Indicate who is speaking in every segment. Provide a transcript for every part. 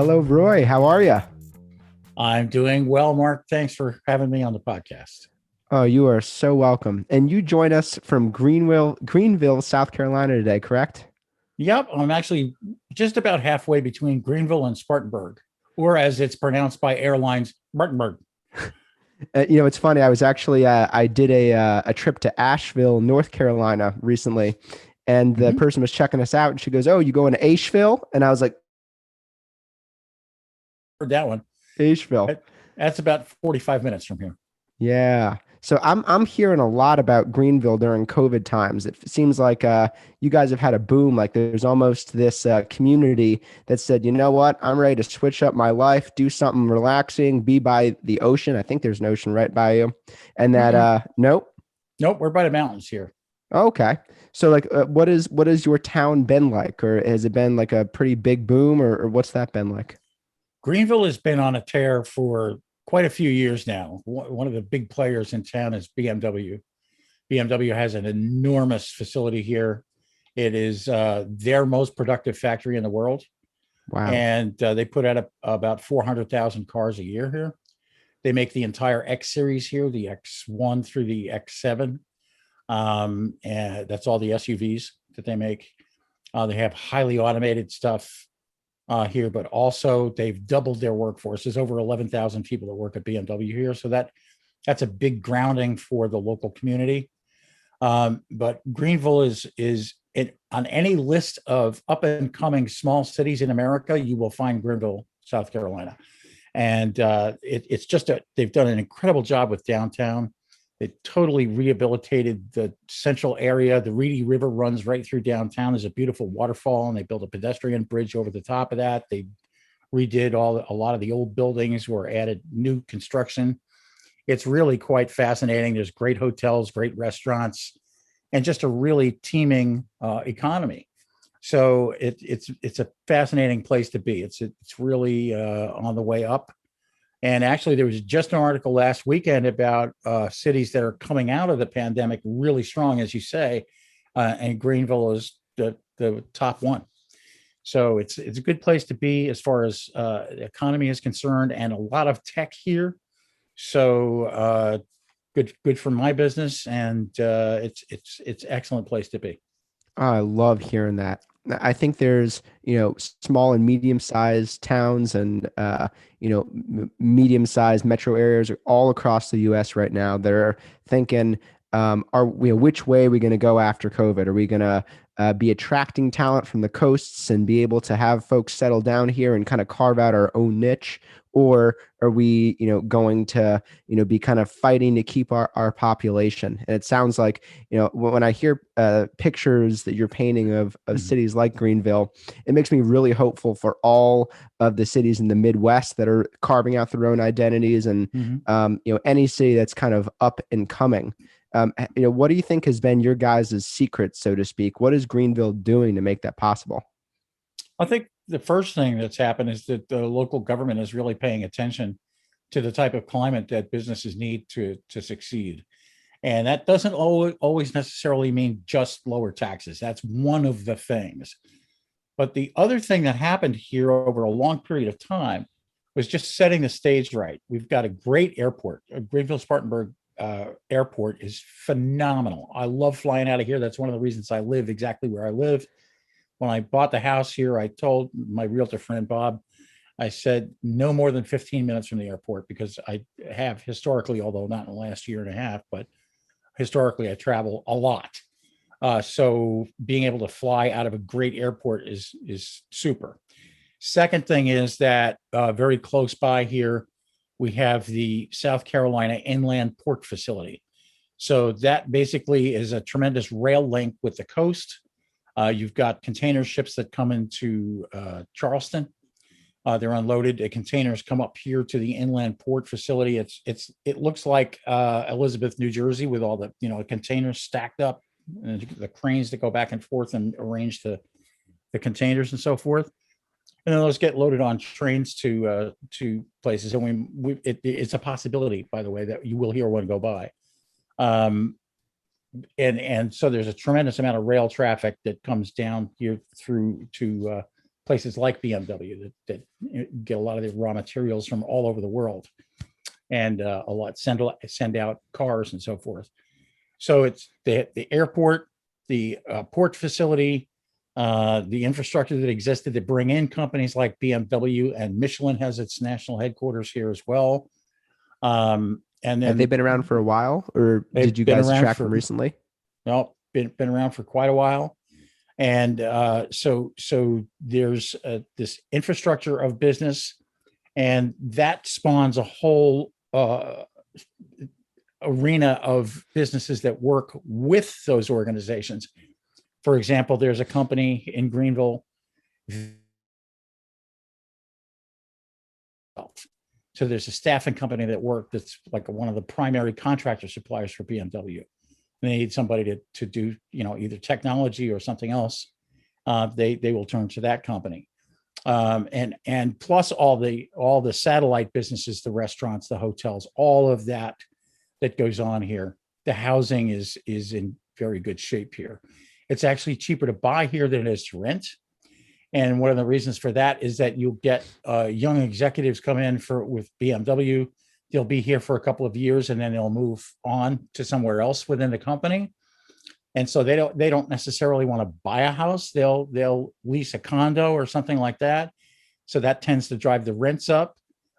Speaker 1: Hello, Roy. How are you?
Speaker 2: I'm doing well, Marc. Thanks for having me on the podcast.
Speaker 1: Oh, you are so welcome. And you join us from Greenville, South Carolina today, correct?
Speaker 2: Yep, I'm actually just about halfway between Greenville and Spartanburg, or as it's pronounced by airlines, Martinburg.
Speaker 1: It's funny. I did a trip to Asheville, North Carolina recently, and the
Speaker 2: Mm-hmm.
Speaker 1: person was checking us out, and she goes, "Oh, you going to Asheville?" And I was like,
Speaker 2: For that one,
Speaker 1: "Asheville."
Speaker 2: that's about 45 minutes from here.
Speaker 1: Yeah. So I'm hearing a lot about Greenville during COVID times. It seems like you guys have had a boom. Like there's almost this community that said, you know what, I'm ready to switch up my life, do something relaxing, be by the ocean. I think there's an ocean right by you. And that
Speaker 2: Mm-mm.
Speaker 1: nope.
Speaker 2: Nope, we're by the mountains here.
Speaker 1: Okay. So like what is your town been like? Or has it been like a pretty big boom or what's that been like?
Speaker 2: Greenville has been on a tear for quite a few years now. One of the big players in town is BMW. BMW has an enormous facility here. It is their most productive factory in the world.
Speaker 1: Wow.
Speaker 2: And they put out about 400,000 cars a year here. They make the entire X series here, the X1 through the X7. And that's all the SUVs that they make. They have highly automated stuff here, but also they've doubled their workforce. There's over 11,000 people that work at BMW here. So that's a big grounding for the local community. But Greenville is it, on any list of up and coming small cities in America, you will find Greenville, South Carolina. And it's just they've done an incredible job with downtown. They totally rehabilitated the central area. The Reedy River runs right through downtown. There's a beautiful waterfall, and they built a pedestrian bridge over the top of that. They redid a lot of the old buildings, or added new construction. It's really quite fascinating. There's great hotels, great restaurants, and just a really teeming economy. So it's a fascinating place to be. It's really on the way up. And actually, there was just an article last weekend about cities that are coming out of the pandemic really strong, as you say, and Greenville is the top one. So it's a good place to be as far as the economy is concerned, and a lot of tech here. So good for my business, and it's excellent place to be.
Speaker 1: I love hearing that. I think there's, small and medium-sized towns and, medium-sized metro areas all across the U.S. right now that are thinking, which way are we going to go after COVID? Are we going to be attracting talent from the coasts and be able to have folks settle down here and kind of carve out our own niche? Or are we, going to, be kind of fighting to keep our population? And it sounds like, when I hear pictures that you're painting of
Speaker 2: Mhm.
Speaker 1: cities like Greenville, it makes me really hopeful for all of the cities in the Midwest that are carving out their own identities and,
Speaker 2: Mhm.
Speaker 1: any city that's kind of up and coming. What do you think has been your guys' secret, so to speak? What is Greenville doing to make that possible?
Speaker 2: I think the first thing that's happened is that the local government is really paying attention to the type of climate that businesses need to succeed. And that doesn't always necessarily mean just lower taxes. That's one of the things. But the other thing that happened here over a long period of time was just setting the stage right. We've got a great airport. Greenville Spartanburg Airport is phenomenal. I love flying out of here. That's one of the reasons I live exactly where I live. When I bought the house here, I told my realtor friend Bob, I said no more than 15 minutes from the airport, because I have historically, although not in the last year and a half, but historically I travel a lot. So being able to fly out of a great airport is super. Second thing is that very close by here, we have the South Carolina Inland Port Facility. So that basically is a tremendous rail link with the coast. You've got container ships that come into Charleston. They're unloaded. The containers come up here to the inland port facility. It looks like Elizabeth, New Jersey, with all the containers stacked up, and the cranes that go back and forth and arrange the containers and so forth. And then those get loaded on trains to places. And it's a possibility, by the way, that you will hear one go by. Um, and so there's a tremendous amount of rail traffic that comes down here through to places like BMW that get a lot of the raw materials from all over the world, and a lot send out cars and so forth. So it's the airport, the port facility, the infrastructure that existed to bring in companies like BMW, and Michelin has its national headquarters here as well. And
Speaker 1: Have they
Speaker 2: then
Speaker 1: been around for a while, or did
Speaker 2: they've
Speaker 1: you
Speaker 2: been
Speaker 1: guys
Speaker 2: around
Speaker 1: track them
Speaker 2: for
Speaker 1: recently?
Speaker 2: no, been around for quite a while. And so there's this infrastructure of business, and that spawns a whole arena of businesses that work with those organizations. For example, there's a company in Greenville. So there's a staffing company that's like one of the primary contractor suppliers for BMW. They need somebody to do, either technology or something else. They will turn to that company. And plus all the satellite businesses, the restaurants, the hotels, all of that goes on here. The housing is in very good shape here. It's actually cheaper to buy here than it is to rent. And one of the reasons for that is that you'll get young executives come in with BMW. They'll be here for a couple of years, and then they'll move on to somewhere else within the company. And so they don't necessarily want to buy a house. They'll lease a condo or something like that. So that tends to drive the rents up.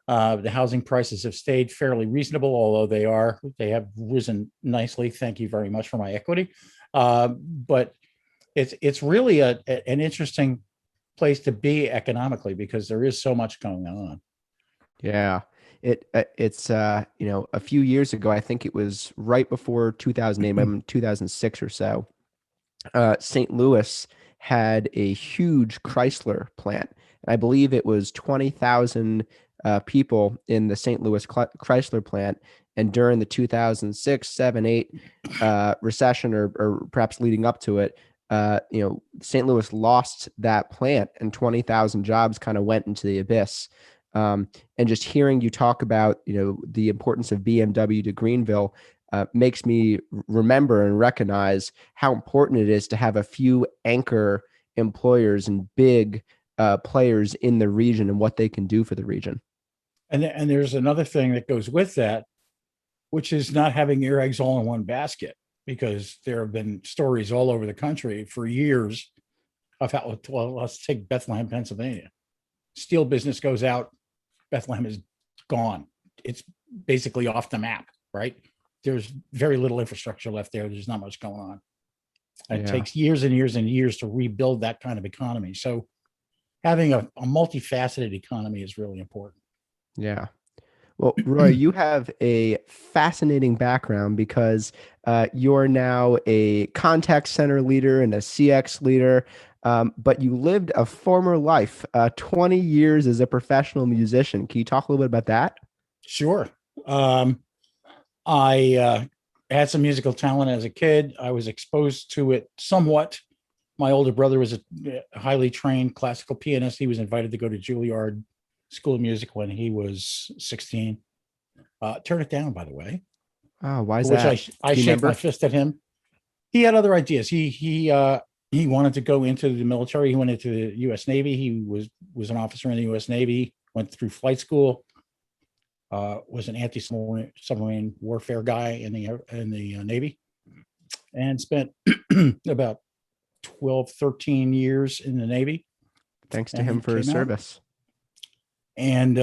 Speaker 2: The housing prices have stayed fairly reasonable, although they have risen nicely. Thank you very much for my equity. But it's really an interesting place to be economically, because there is so much going on.
Speaker 1: Yeah. It's a few years ago, I think it was right before 2008, maybe 2006 or so. St. Louis had a huge Chrysler plant. I believe it was 20,000 people in the St. Louis Chrysler plant. And during the 2006, 7, 8 recession, or perhaps leading up to it, St. Louis lost that plant, and 20,000 jobs kind of went into the abyss. And just hearing you talk about, the importance of BMW to Greenville makes me remember and recognize how important it is to have a few anchor employers and big players in the region and what they can do for the region.
Speaker 2: And there's another thing that goes with that, which is not having your eggs all in one basket, because there have been stories all over the country for years of how, well, let's take Bethlehem, Pennsylvania. Steel business goes out, Bethlehem is gone. It's basically off the map, right? There's very little infrastructure left there. There's not much going on. It takes years and years and years to rebuild that kind of economy. So having a multifaceted economy is really important.
Speaker 1: Yeah. Well, Roy, you have a fascinating background, because you're now a contact center leader and a CX leader, but you lived a former life, 20 years as a professional musician. Can you talk a little bit about that?
Speaker 2: Sure. I had some musical talent as a kid. I was exposed to it somewhat. My older brother was a highly trained classical pianist. He was invited to go to Juilliard School of Music when he was 16. Turn it down, by the way.
Speaker 1: Oh, why is
Speaker 2: For which
Speaker 1: that?
Speaker 2: I
Speaker 1: Do you
Speaker 2: shaked my
Speaker 1: remember?
Speaker 2: fist at him. He had other ideas. He wanted to go into the military. He went into the U.S. Navy. He was an officer in the U.S. Navy. Went through flight school. Was an anti-submarine warfare guy in the Navy, and spent about 12, 13 years in the Navy.
Speaker 1: Thanks to
Speaker 2: And
Speaker 1: him
Speaker 2: he
Speaker 1: for his
Speaker 2: came out.
Speaker 1: service.
Speaker 2: And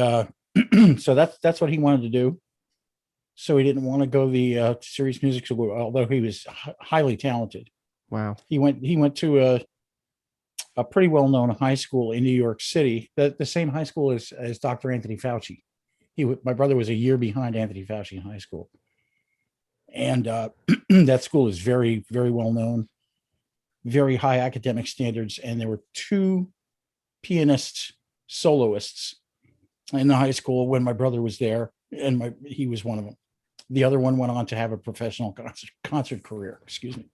Speaker 2: so that's what he wanted to do. So he didn't want to go the serious music school, although he was highly talented.
Speaker 1: Wow.
Speaker 2: He went to a pretty well-known high school in New York City, the same high school as Dr. Anthony Fauci. My brother was a year behind Anthony Fauci in high school. And that school is very, very well known, very high academic standards. And there were two pianist soloists in the high school when my brother was there, and he was one of them. The other one went on to have a professional concert career. Excuse me.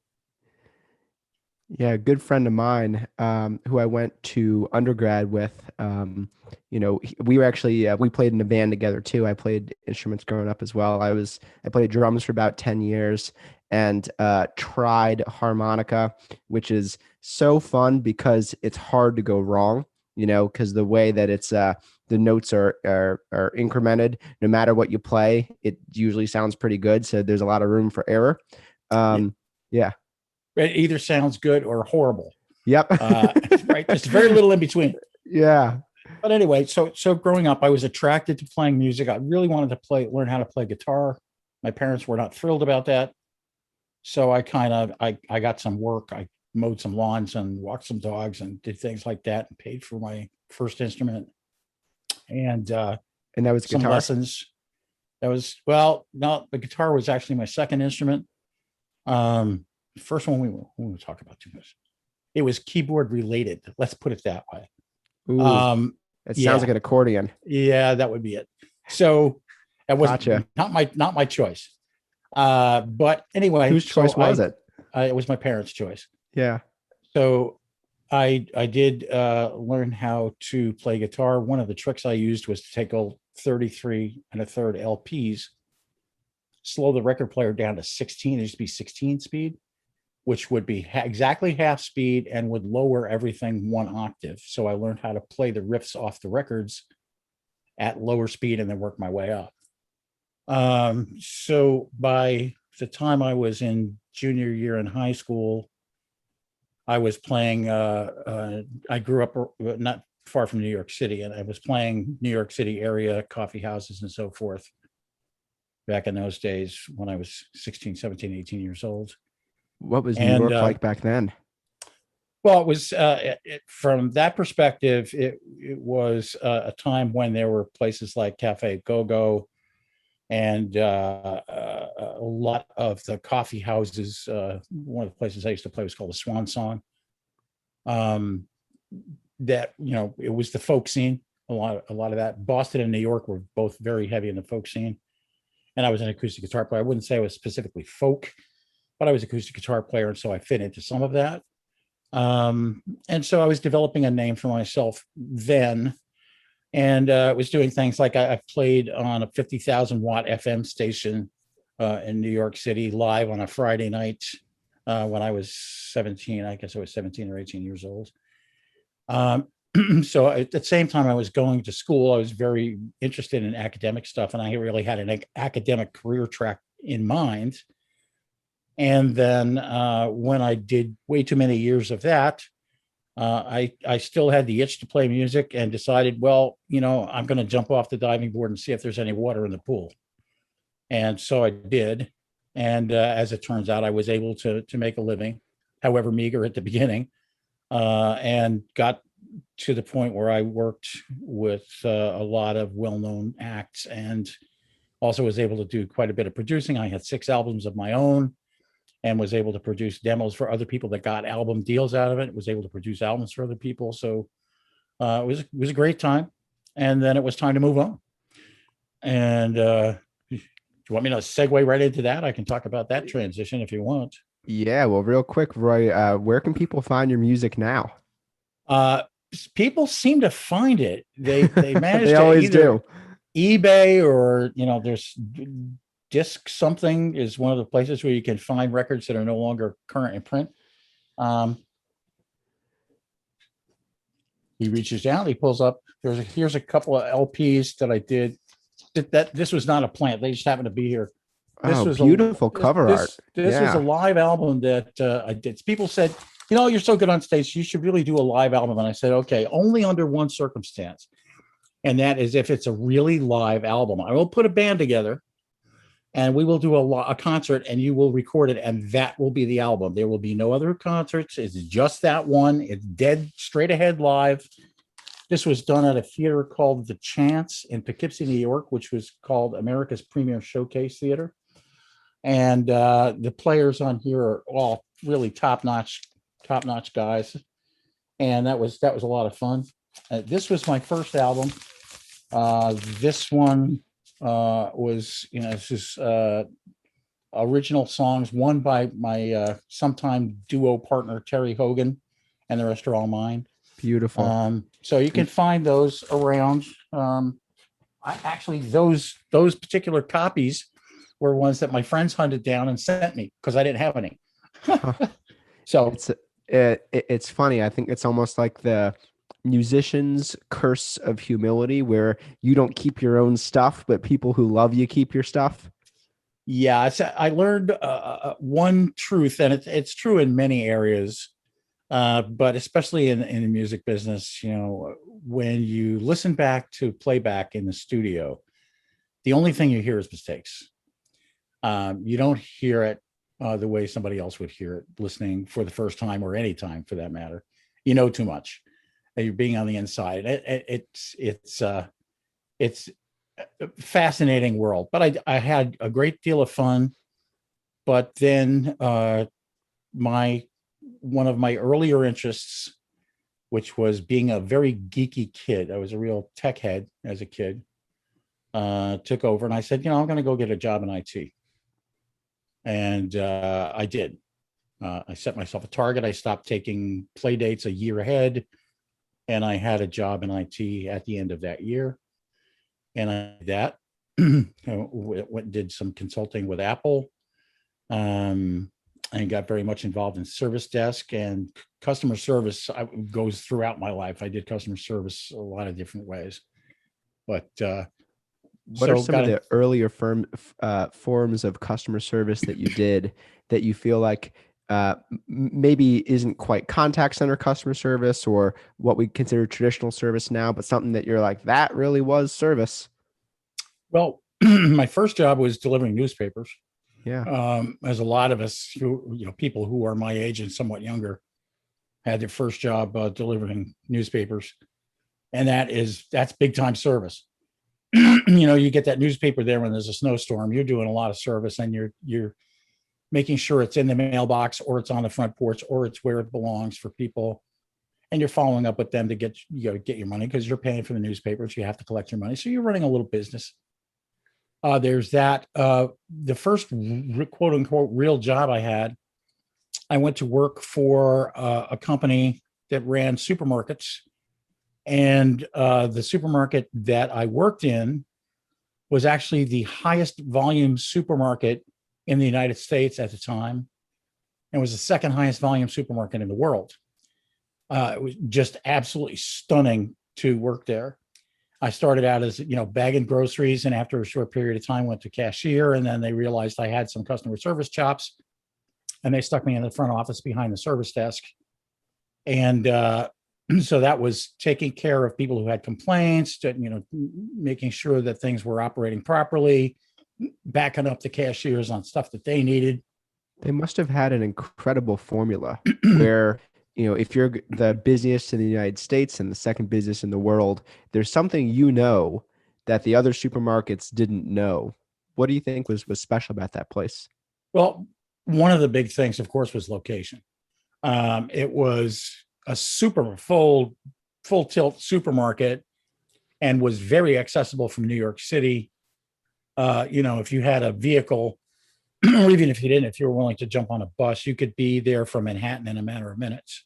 Speaker 1: Yeah, a good friend of mine, who I went to undergrad with. We were actually we played in a band together too. I played instruments growing up as well. I played drums for about 10 years, and tried harmonica, which is so fun because it's hard to go wrong. because the way that it's the notes are incremented. No matter what you play, it usually sounds pretty good. So there's a lot of room for error. Yeah.
Speaker 2: It either sounds good or horrible.
Speaker 1: Yep.
Speaker 2: Right. Just very little in between.
Speaker 1: Yeah.
Speaker 2: But anyway, so growing up, I was attracted to playing music. I really wanted to learn how to play guitar. My parents were not thrilled about that. So I got some work. I mowed some lawns and walked some dogs and did things like that and paid for my first instrument. And
Speaker 1: that was
Speaker 2: some
Speaker 1: guitar
Speaker 2: lessons. No, the guitar was actually my second instrument. First one we won't talk about too much. It was keyboard related. Let's put it that way.
Speaker 1: Ooh, it sounds like an accordion.
Speaker 2: Yeah, that would be it. So that was
Speaker 1: Gotcha.
Speaker 2: not my choice. But anyway,
Speaker 1: whose choice was it?
Speaker 2: It was my parents' choice.
Speaker 1: Yeah.
Speaker 2: So I did learn how to play guitar. One of the tricks I used was to take old 33 1/3 LPs, slow the record player down to 16. It used to be 16 speed, which would be exactly half speed and would lower everything 1 octave. So I learned how to play the riffs off the records at lower speed and then work my way up. So by the time I was in junior year in high school, I was playing, I grew up not far from New York City, and I was playing New York City area coffee houses and so forth back in those days when I was 16, 17, 18 years old.
Speaker 1: What was New York like back then?
Speaker 2: Well, it was from that perspective, it was a time when there were places like Cafe Go-Go and a lot of the coffee houses. One of the places I used to play was called the Swan Song. That, it was the folk scene. A lot of that. Boston and New York were both very heavy in the folk scene. And I was an acoustic guitar player. I wouldn't say I was specifically folk, but I was an acoustic guitar player, and so I fit into some of that. And so I was developing a name for myself then, and was doing things like I played on a 50,000 watt FM station in New York City live on a Friday night when I was 17. I guess I was 17 or 18 years old. So at the same time I was going to school, I was very interested in academic stuff, and I really had an academic career track in mind. And then when I did way too many years of that, I still had the itch to play music and decided, well, I'm going to jump off the diving board and see if there's any water in the pool. And so I did. And as it turns out, I was able to make a living, however meager at the beginning, and got to the point where I worked with a lot of well-known acts, and also was able to do quite a bit of producing. I had 6 albums of my own, and was able to produce demos for other people that got album deals out of it. Was able to produce albums for other people. So it was a great time. And then it was time to move on. And do you want me to segue right into that? I can talk about that transition if you want.
Speaker 1: Yeah, well, real quick, Roy, where can people find your music now?
Speaker 2: People seem to find it. They manage
Speaker 1: they
Speaker 2: to
Speaker 1: always
Speaker 2: either
Speaker 1: do.
Speaker 2: eBay or, there's Disc Something is one of the places where you can find records that are no longer current in print. He reaches down, he pulls up. Here's a couple of LPs that I did. This was not a plant; they just happened to be here. This was
Speaker 1: beautiful cover art.
Speaker 2: This was a live album that I did. People said, you're so good on stage, you should really do a live album. And I said, okay, only under one circumstance, and that is if it's a really live album. I will put a band together, and we will do a concert, and you will record it, and that will be the album. There will be no other concerts. It's just that one. It's dead straight ahead live. This was done at a theater called The Chance in Poughkeepsie, New York, which was called America's Premier Showcase Theater. And the players on here are all really top-notch guys. And that was a lot of fun. This was my first album. This one was, this is original songs, one by my sometime duo partner Terry Hogan, and the rest are all mine.
Speaker 1: Beautiful.
Speaker 2: So you can find those around. Those particular copies were ones that my friends hunted down and sent me because I didn't have any. So
Speaker 1: it's funny. I think it's almost like the musician's curse of humility where you don't keep your own stuff, but people who love you keep your stuff?
Speaker 2: Yeah, I learned one truth, and it's true in many areas, but especially in the music business. When you listen back to playback in the studio, the only thing you hear is mistakes. You don't hear it the way somebody else would hear it listening for the first time, or any time for that matter. You know too much. You're being on the inside. It's a fascinating world, but I had a great deal of fun. But then my one of my earlier interests, which was being a very geeky kid, I was a real tech head as a kid, took over, and I said, I'm going to go get a job in IT. And I did. I set myself a target. I stopped taking play dates a year ahead, and I had a job in IT at the end of that year. And I did that. Did some consulting with Apple, and got very much involved in service desk and customer service. Goes throughout my life. I did customer service a lot of different ways. But
Speaker 1: what are some of the earlier forms of customer service that you did that you feel like maybe isn't quite contact center customer service or what we consider traditional service now, but something that you're like, that really was service?
Speaker 2: Well, my first job was delivering newspapers.
Speaker 1: Yeah.
Speaker 2: As a lot of us people who are my age and somewhat younger had their first job delivering newspapers. And that's big time service. You get that newspaper there when there's a snowstorm, you're doing a lot of service, and you're making sure it's in the mailbox, or it's on the front porch, or it's where it belongs for people. And you're following up with them to get your money, because you're paying for the newspapers. You have to collect your money. So you're running a little business. There's that. The first quote unquote real job I had, I went to work for a company that ran supermarkets. And the supermarket that I worked in was actually the highest volume supermarket in the United States at the time, and was the second highest volume supermarket in the world. It was just absolutely stunning to work there. I started out as, bagging groceries, and after a short period of time went to cashier, and then they realized I had some customer service chops, and they stuck me in the front office behind the service desk. And so that was taking care of people who had complaints, making sure that things were operating properly, backing up the cashiers on stuff that they needed.
Speaker 1: They must have had an incredible formula where, if you're the busiest in the United States and the second busiest in the world, there's something that the other supermarkets didn't know. What do you think was special about that place?
Speaker 2: Well, one of the big things, of course, was location. It was a super full tilt supermarket, and was very accessible from New York City. If you had a vehicle, or even if you didn't, if you were willing to jump on a bus, you could be there from Manhattan in a matter of minutes.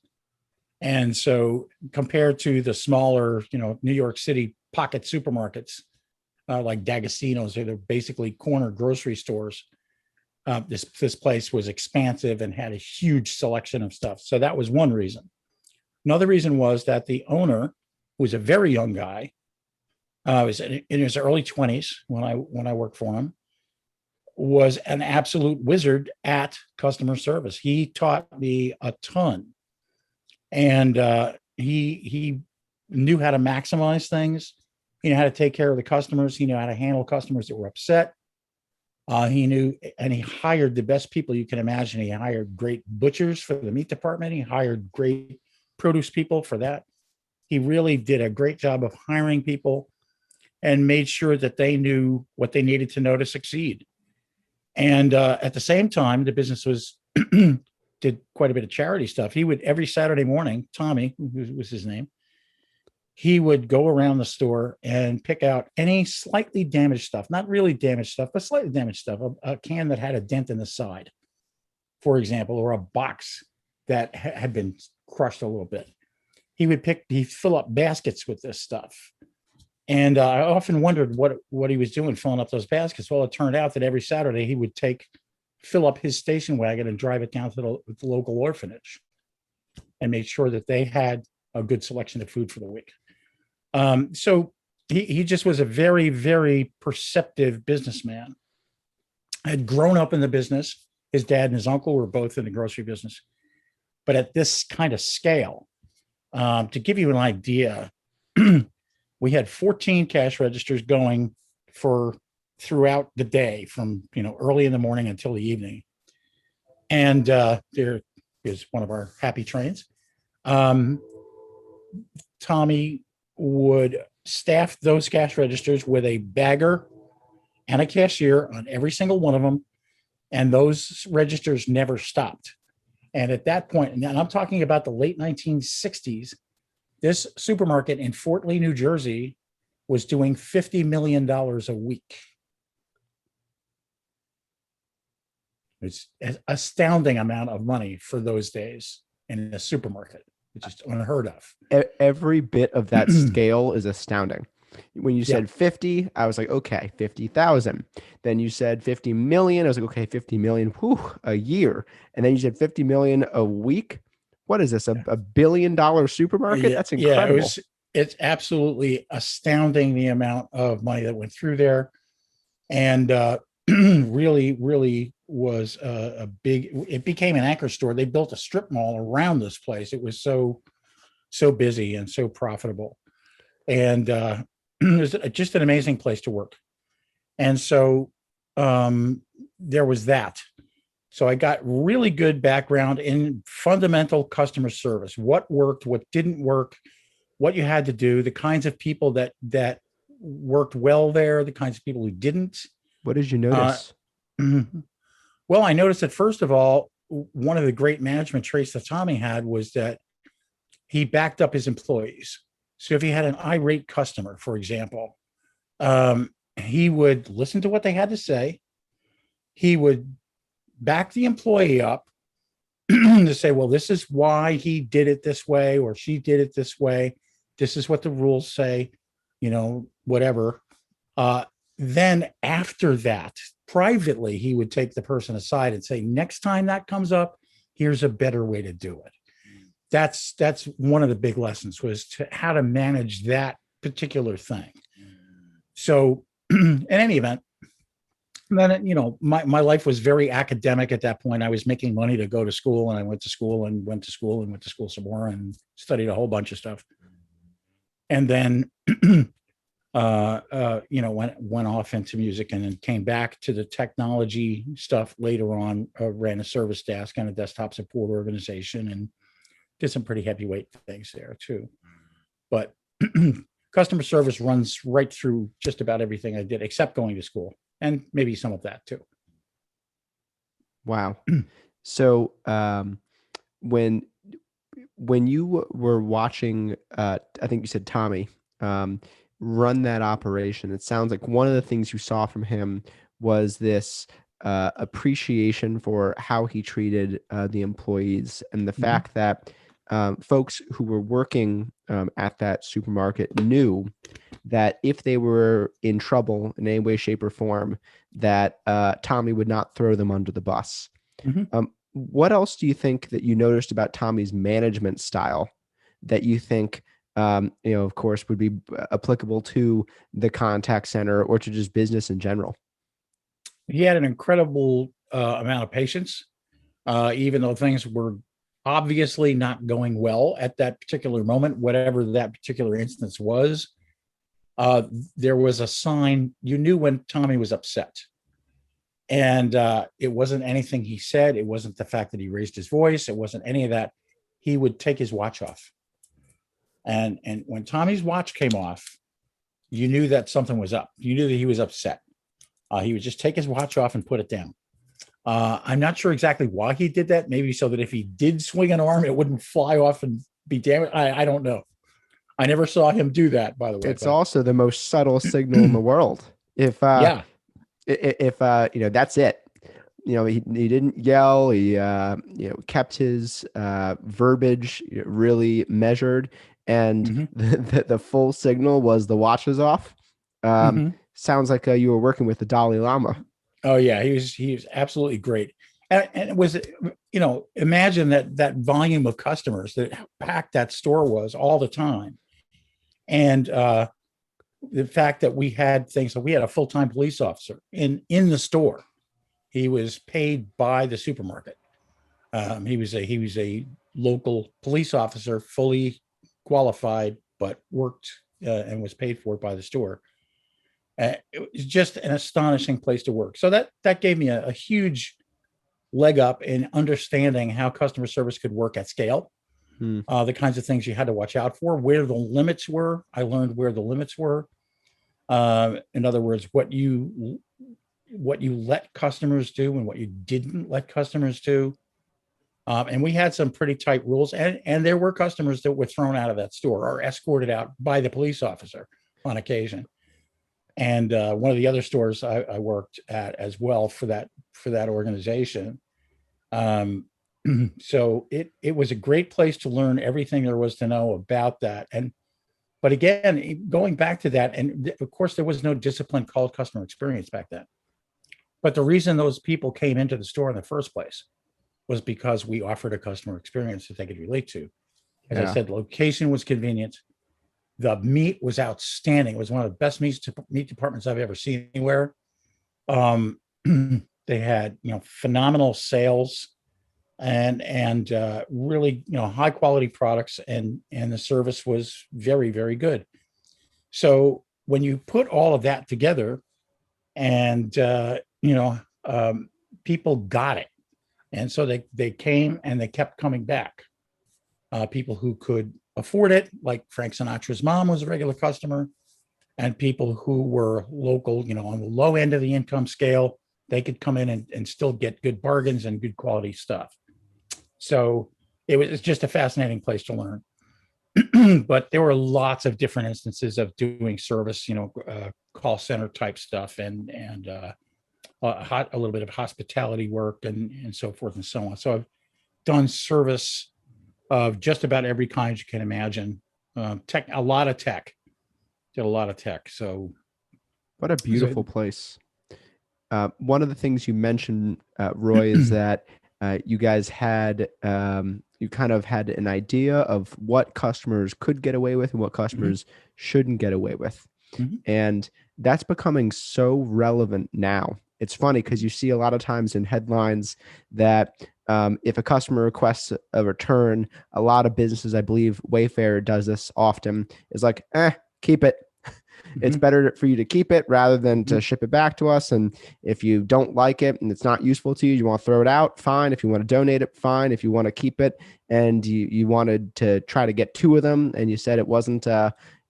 Speaker 2: And so compared to the smaller, New York City pocket supermarkets, like D'Agostino's, they're basically corner grocery stores. This place was expansive and had a huge selection of stuff. So that was one reason. Another reason was that the owner, who was a very young guy, was in his early 20s when I worked for him, was an absolute wizard at customer service. He taught me a ton, and he knew how to maximize things. He knew how to take care of the customers. He knew how to handle customers that were upset. He knew, and he hired the best people you can imagine. He hired great butchers for the meat department. He hired great produce people for that. He really did a great job of hiring people and made sure that they knew what they needed to know to succeed. And at the same time, the business did quite a bit of charity stuff. He would, every Saturday morning, Tommy, who was his name, he would go around the store and pick out any slightly damaged stuff, not really damaged stuff, but slightly damaged stuff, a can that had a dent in the side, for example, or a box that had been crushed a little bit. He'd fill up baskets with this stuff. And I often wondered what he was doing filling up those baskets. Well, it turned out that every Saturday he would fill up his station wagon and drive it down to the local orphanage, and make sure that they had a good selection of food for the week. So he just was a very, very perceptive businessman. Had grown up in the business. His dad and his uncle were both in the grocery business, but at this kind of scale. To give you an idea, we had 14 cash registers going for throughout the day, from early in the morning until the evening. And there is one of our happy trains. Tommy would staff those cash registers with a bagger and a cashier on every single one of them, and those registers never stopped. And at that point, and I'm talking about the late 1960s, this supermarket in Fort Lee, New Jersey, was doing $50 million a week. It's an astounding amount of money for those days in a supermarket. It's just unheard of.
Speaker 1: Every bit of that scale is astounding. When you said 50, I was like, okay, 50,000. Then you said 50 million. I was like, okay, 50 million, a year. And then you said 50 million a week. What is this? A $1 billion supermarket? That's incredible.
Speaker 2: Yeah, it's absolutely astounding, the amount of money that went through there. And really, really was it became an anchor store. They built a strip mall around this place. It was so busy and so profitable. And it was just an amazing place to work. And so there was that. So I got really good background in fundamental customer service, what worked, what didn't work, what you had to do, the kinds of people that worked well there, the kinds of people who didn't.
Speaker 1: What did you notice?
Speaker 2: Well, I noticed that, first of all, one of the great management traits that Tommy had was that he backed up his employees. So if he had an irate customer, for example, he would listen to what they had to say. He would back the employee up to say, well, this is why he did it this way, or she did it this way. This is what the rules say, whatever. Then after that, privately, he would take the person aside and say, next time that comes up, here's a better way to do it. That's one of the big lessons, was how to manage that particular thing. So in any event, then, my life was very academic at that point. I was making money to go to school, and I went to school and went to school and went to school some more and studied a whole bunch of stuff. And then, went off into music, and then came back to the technology stuff later on. Ran a service desk and a desktop support organization, and did some pretty heavyweight things there too. But customer service runs right through just about everything I did, except going to school, and maybe some of that too.
Speaker 1: Wow. So when you were watching, I think you said Tommy run that operation, it sounds like one of the things you saw from him was this appreciation for how he treated the employees, and the fact that folks who were working at that supermarket knew that if they were in trouble in any way, shape, or form, that Tommy would not throw them under the bus. What else do you think that you noticed about Tommy's management style that you think, of course, would be applicable to the contact center or to just business in general?
Speaker 2: He had an incredible amount of patience, even though things were obviously not going well at that particular moment, whatever that particular instance was. There was a sign. You knew when Tommy was upset. And it wasn't anything he said. It wasn't the fact that he raised his voice. It wasn't any of that. He would take his watch off. And when Tommy's watch came off, you knew that something was up. You knew that he was upset. He would just take his watch off and put it down. I'm not sure exactly why he did that. Maybe so that if he did swing an arm, it wouldn't fly off and be damaged. I don't know. I never saw him do that, by the way.
Speaker 1: It's also the most subtle signal in the world. If that's it. He didn't yell. He kept his verbiage really measured, and the full signal was the watch was off. Sounds like you were working with the Dalai Lama.
Speaker 2: Oh yeah, he was absolutely great. And it was, imagine that volume of customers, that how packed that store was all the time. And the fact that we had things, so we had a full-time police officer in the store. He was paid by the supermarket. He was a local police officer, fully qualified, but worked and was paid for by the store. It was just an astonishing place to work. So that gave me a huge leg up in understanding how customer service could work at scale. The kinds of things you had to watch out for, where the limits were. I learned where the limits were. In other words, what you let customers do and what you didn't let customers do. And we had some pretty tight rules, and there were customers that were thrown out of that store or escorted out by the police officer on occasion. And one of the other stores I worked at as well for that organization. So it was a great place to learn everything there was to know about that. But again, going back to that, and of course there was no discipline called customer experience back then. But the reason those people came into the store in the first place was because we offered a customer experience that they could relate to. As I said, location was convenient. The meat was outstanding. It was one of the best meat departments I've ever seen anywhere. They had, phenomenal sales and really, high quality products, and the service was very, very good. So when you put all of that together, and people got it, and so they came and they kept coming back. People who could afford it, like Frank Sinatra's mom was a regular customer, and people who were local, on the low end of the income scale, they could come in and still get good bargains and good quality stuff. So it's just a fascinating place to learn. But there were lots of different instances of doing service, call center type stuff, and a little bit of hospitality work and so forth and so on. So I've done service of just about every kind you can imagine. A lot of tech. Did a lot of tech. So
Speaker 1: what a beautiful place. One of the things you mentioned, Roy, is that you guys had you kind of had an idea of what customers could get away with and what customers shouldn't get away with. And that's becoming so relevant now. It's funny because you see a lot of times in headlines that if a customer requests a return, a lot of businesses, I believe Wayfair does this often, is like, keep it. It's better for you to keep it rather than to ship it back to us. And if you don't like it and it's not useful to you, you want to throw it out, fine. If you want to donate it, fine. If you want to keep it and you wanted to try to get 2 of them and you said it wasn't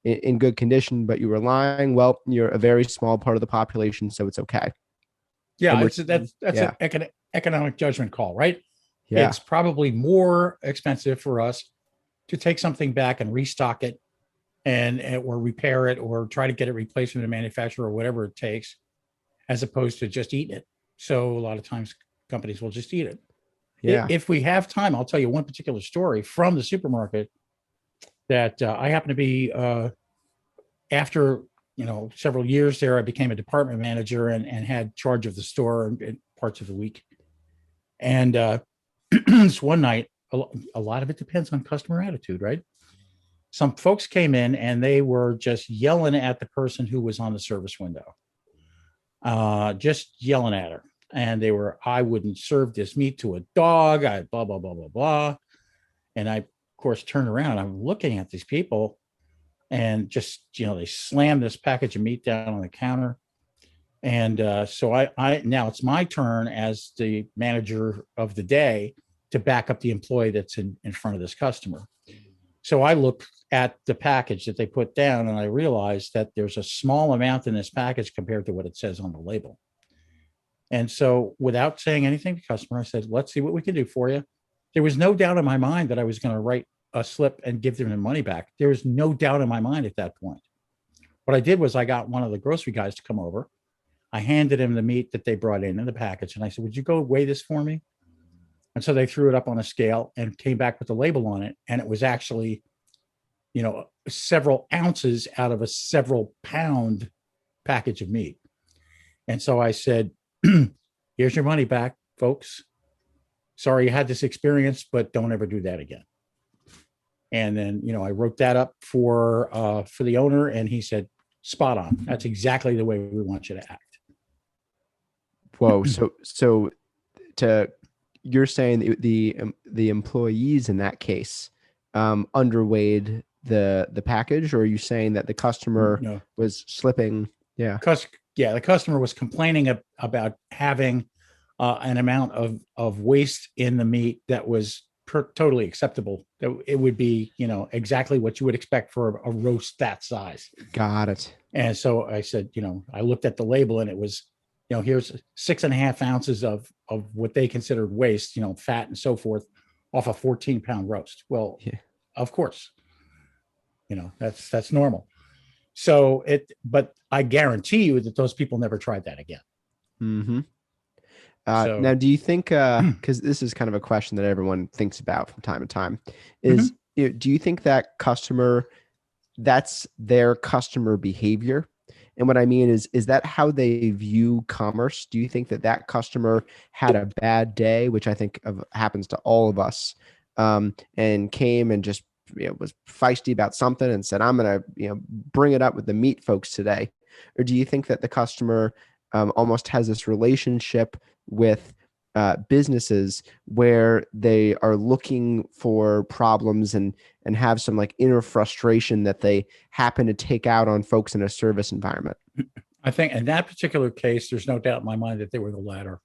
Speaker 1: in good condition, but you were lying, well, you're a very small part of the population, so it's okay.
Speaker 2: Yeah, that's an economic judgment call, right?
Speaker 1: Yeah.
Speaker 2: It's probably more expensive for us to take something back and restock it and or repair it or try to get it replaced from the manufacturer or whatever it takes, as opposed to just eating it. So a lot of times companies will just eat it.
Speaker 1: Yeah.
Speaker 2: If we have time, I'll tell you one particular story from the supermarket that I happen to be after several years there. I became a department manager and had charge of the store in parts of the week. And this one night, a lot of it depends on customer attitude, right? Some folks came in and they were just yelling at the person who was on the service window, just yelling at her. And they were, I wouldn't serve this meat to a dog. I blah, blah, blah, blah, blah. And I, of course, turned around and I'm looking at these people and just, they slammed this package of meat down on the counter. And so I now it's my turn as the manager of the day to back up the employee that's in front of this customer. So I looked at the package that they put down and I realized that there's a small amount in this package compared to what it says on the label. And so without saying anything to the customer, I said, let's see what we can do for you. There was no doubt in my mind that I was going to write a slip and give them the money back. There was no doubt in my mind at that point. What I did was I got one of the grocery guys to come over. I handed him the meat that they brought in the package. And I said, would you go weigh this for me? And so they threw it up on a scale and came back with the label on it. And it was actually, several ounces out of a several pound package of meat. And so I said, here's your money back, folks. sorry you had this experience, but don't ever do that again. And then, I wrote that up for the owner, and he said, spot on. That's exactly the way we want you to act.
Speaker 1: Whoa. So to you're saying the employees in that case underweighed the package, or are you saying that the customer was slipping? Yeah.
Speaker 2: The customer was complaining about having an amount of waste in the meat that was totally acceptable. It would be, exactly what you would expect for a roast that size.
Speaker 1: Got it.
Speaker 2: And so I said, I looked at the label, and it was, here's 6.5 ounces of what they considered waste, fat and so forth, off a 14-pound roast. Well, yeah. Of course, that's normal. So but I guarantee you that those people never tried that again.
Speaker 1: Mm-hmm. Now, do you think, because this is kind of a question that everyone thinks about from time to time, is do you think that that's their customer behavior? And what I mean is that how they view commerce? Do you think that customer had a bad day, which I think happens to all of us, and came and just was feisty about something and said, I'm going to bring it up with the meat folks today? Or do you think that the customer almost has this relationship with businesses where they are looking for problems and have some like inner frustration that they happen to take out on folks in a service environment?
Speaker 2: I think in that particular case, there's no doubt in my mind that they were the latter.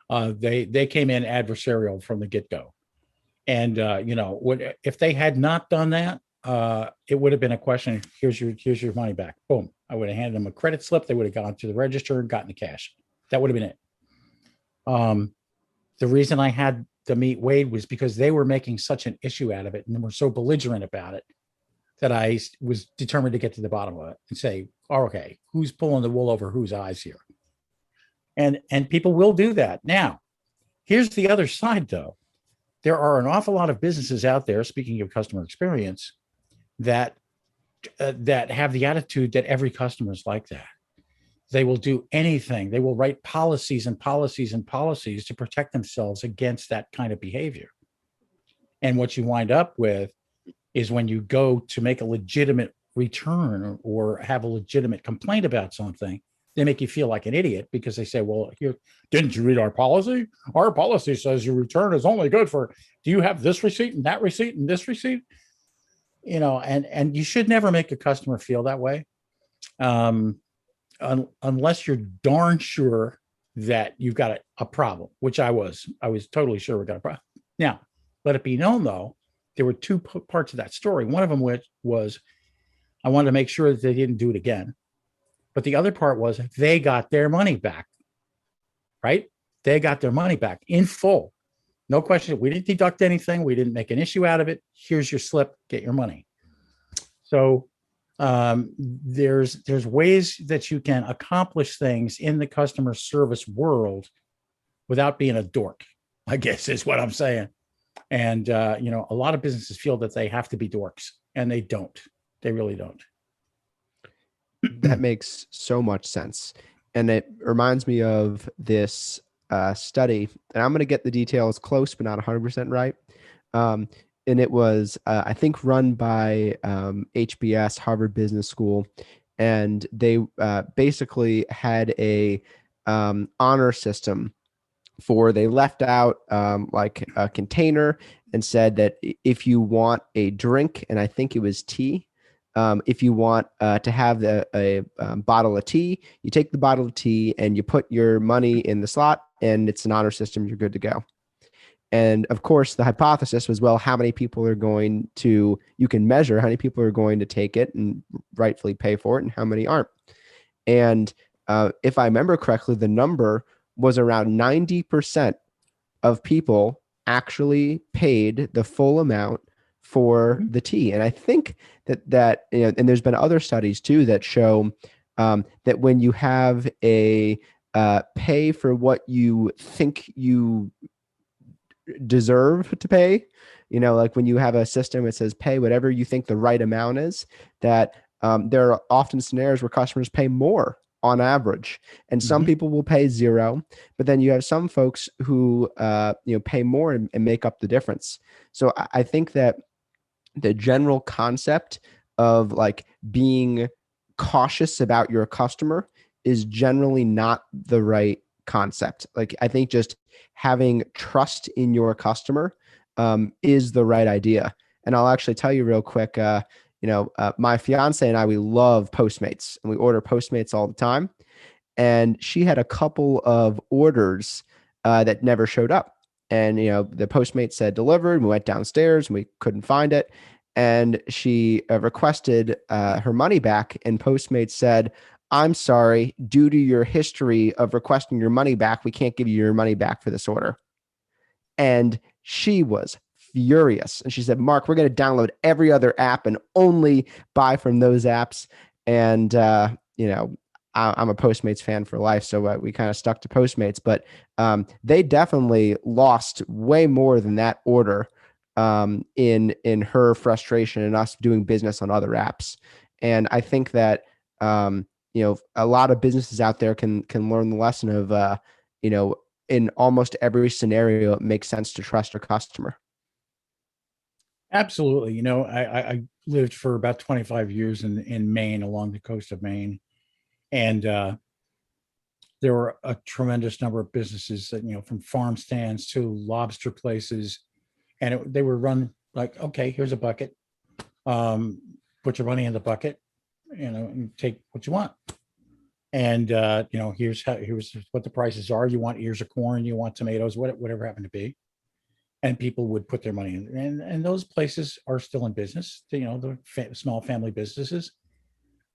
Speaker 2: They came in adversarial from the get-go. And, if they had not done that, it would have been a question, here's your money back. Boom. I would have handed them a credit slip. They would have gone to the register and gotten the cash. That would have been it. The reason I had the meat weighed was because they were making such an issue out of it and were so belligerent about it that I was determined to get to the bottom of it and say, okay, who's pulling the wool over whose eyes here? And people will do that. Now, here's the other side, though. There are an awful lot of businesses out there, speaking of customer experience, that have the attitude that every customer is like that. They will do anything. They will write policies and policies and policies to protect themselves against that kind of behavior. And what you wind up with is when you go to make a legitimate return or have a legitimate complaint about something, they make you feel like an idiot because they say, well, here, didn't you read our policy? Our policy says your return is only good for, do you have this receipt and that receipt and this receipt? And you should never make a customer feel that way. Unless you're darn sure that you've got a problem, which I was totally sure we got a problem. Now, let it be known, though, there were two parts of that story. One of them was I wanted to make sure that they didn't do it again. But the other part was they got their money back, right? They got their money back in full. No question. We didn't deduct anything. We didn't make an issue out of it. Here's your slip. Get your money. So there's ways that you can accomplish things in the customer service world without being a dork, I guess is what I'm saying. And, a lot of businesses feel that they have to be dorks, and they don't. They really don't.
Speaker 1: That makes so much sense. And it reminds me of this study, and I'm going to get the details close, but not 100% right. And it was, I think, run by HBS, Harvard Business School. And they basically had a honor system they left out like a container and said that if you want a drink, and I think it was tea, if you want to have a bottle of tea, you take the bottle of tea and you put your money in the slot, and it's an honor system. You're good to go. And of course, the hypothesis was, well, how many people you can measure how many people are going to take it and rightfully pay for it and how many aren't. And if I remember correctly, the number was around 90% of people actually paid the full amount for the tea. And I think that and there's been other studies too that show that when you have a pay for what you think you deserve to pay, like when you have a system that says pay whatever you think the right amount is, that there are often scenarios where customers pay more on average. And some
Speaker 2: Mhm.
Speaker 1: people will pay zero, but then you have some folks who pay more and make up the difference. So I think that the general concept of like being cautious about your customer is generally not the right concept. Like I think just having trust in your customer is the right idea. And I'll actually tell you real quick. My fiance and I, we love Postmates, and we order Postmates all the time. And she had a couple of orders that never showed up. And the Postmate said delivered. We went downstairs and we couldn't find it. And she requested her money back. And Postmates said, "I'm sorry, due to your history of requesting your money back, we can't give you your money back for this order." And she was furious. And she said, "Marc, we're going to download every other app and only buy from those apps." And, I'm a Postmates fan for life. So we kind of stuck to Postmates, but they definitely lost way more than that order in her frustration and us doing business on other apps. And I think that, a lot of businesses out there can learn the lesson of, in almost every scenario, it makes sense to trust your customer.
Speaker 2: Absolutely. I lived for about 25 years in Maine, along the coast of Maine. And there were a tremendous number of businesses that, from farm stands to lobster places. And they were run like, okay, here's a bucket. Um, put your money in the bucket, and take what you want. And, here's what the prices are. You want ears of corn, you want tomatoes, whatever happened to be. And people would put their money in. And those places are still in business, the small family businesses,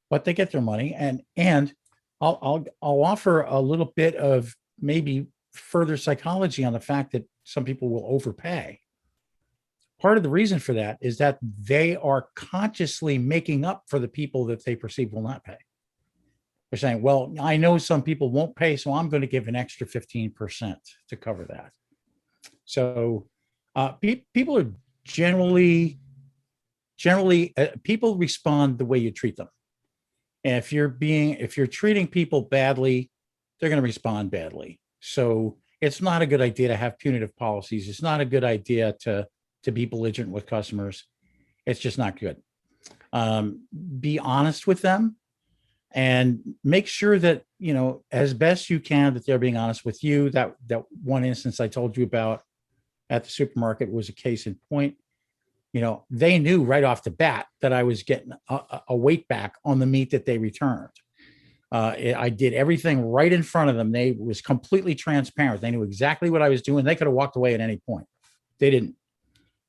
Speaker 2: but they get their money. And I'll offer a little bit of maybe further psychology on the fact that some people will overpay. Part of the reason for that is that they are consciously making up for the people that they perceive will not pay. They're saying, well, I know some people won't pay, so I'm going to give an extra 15% to cover that. So people are generally people respond the way you treat them. And if you're treating people badly, they're going to respond badly. So it's not a good idea to have punitive policies. It's not a good idea to be belligerent with customers. It's just not good. Be honest with them and make sure that, as best you can, that they're being honest with you. That one instance I told you about at the supermarket was a case in point. They knew right off the bat that I was getting a weight back on the meat that they returned. I did everything right in front of them. They was completely transparent. They knew exactly what I was doing. They could have walked away at any point. They didn't.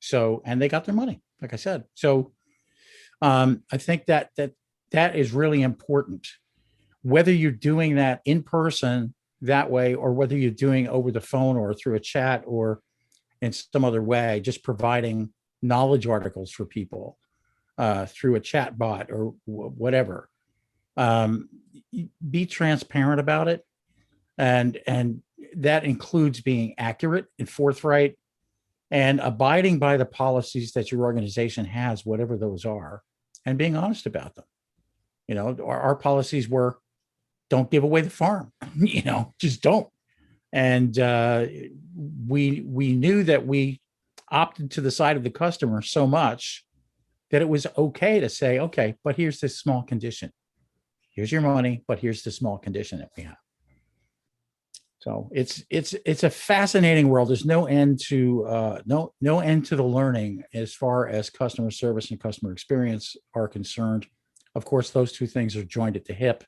Speaker 2: So, and they got their money, like I said. So I think that is really important. Whether you're doing that in person that way, or whether you're doing over the phone or through a chat or in some other way, just providing knowledge articles for people through a chat bot or whatever. Be transparent about it. And that includes being accurate and forthright and abiding by the policies that your organization has, whatever those are, and being honest about them. Our policies were don't give away the farm, just don't. And we knew that we opted to the side of the customer so much that it was okay to say, okay, but here's this small condition. Here's your money, but here's the small condition that we have. So it's a fascinating world. There's no end to no end to the learning as far as customer service and customer experience are concerned. Of course, those two things are joined at the hip,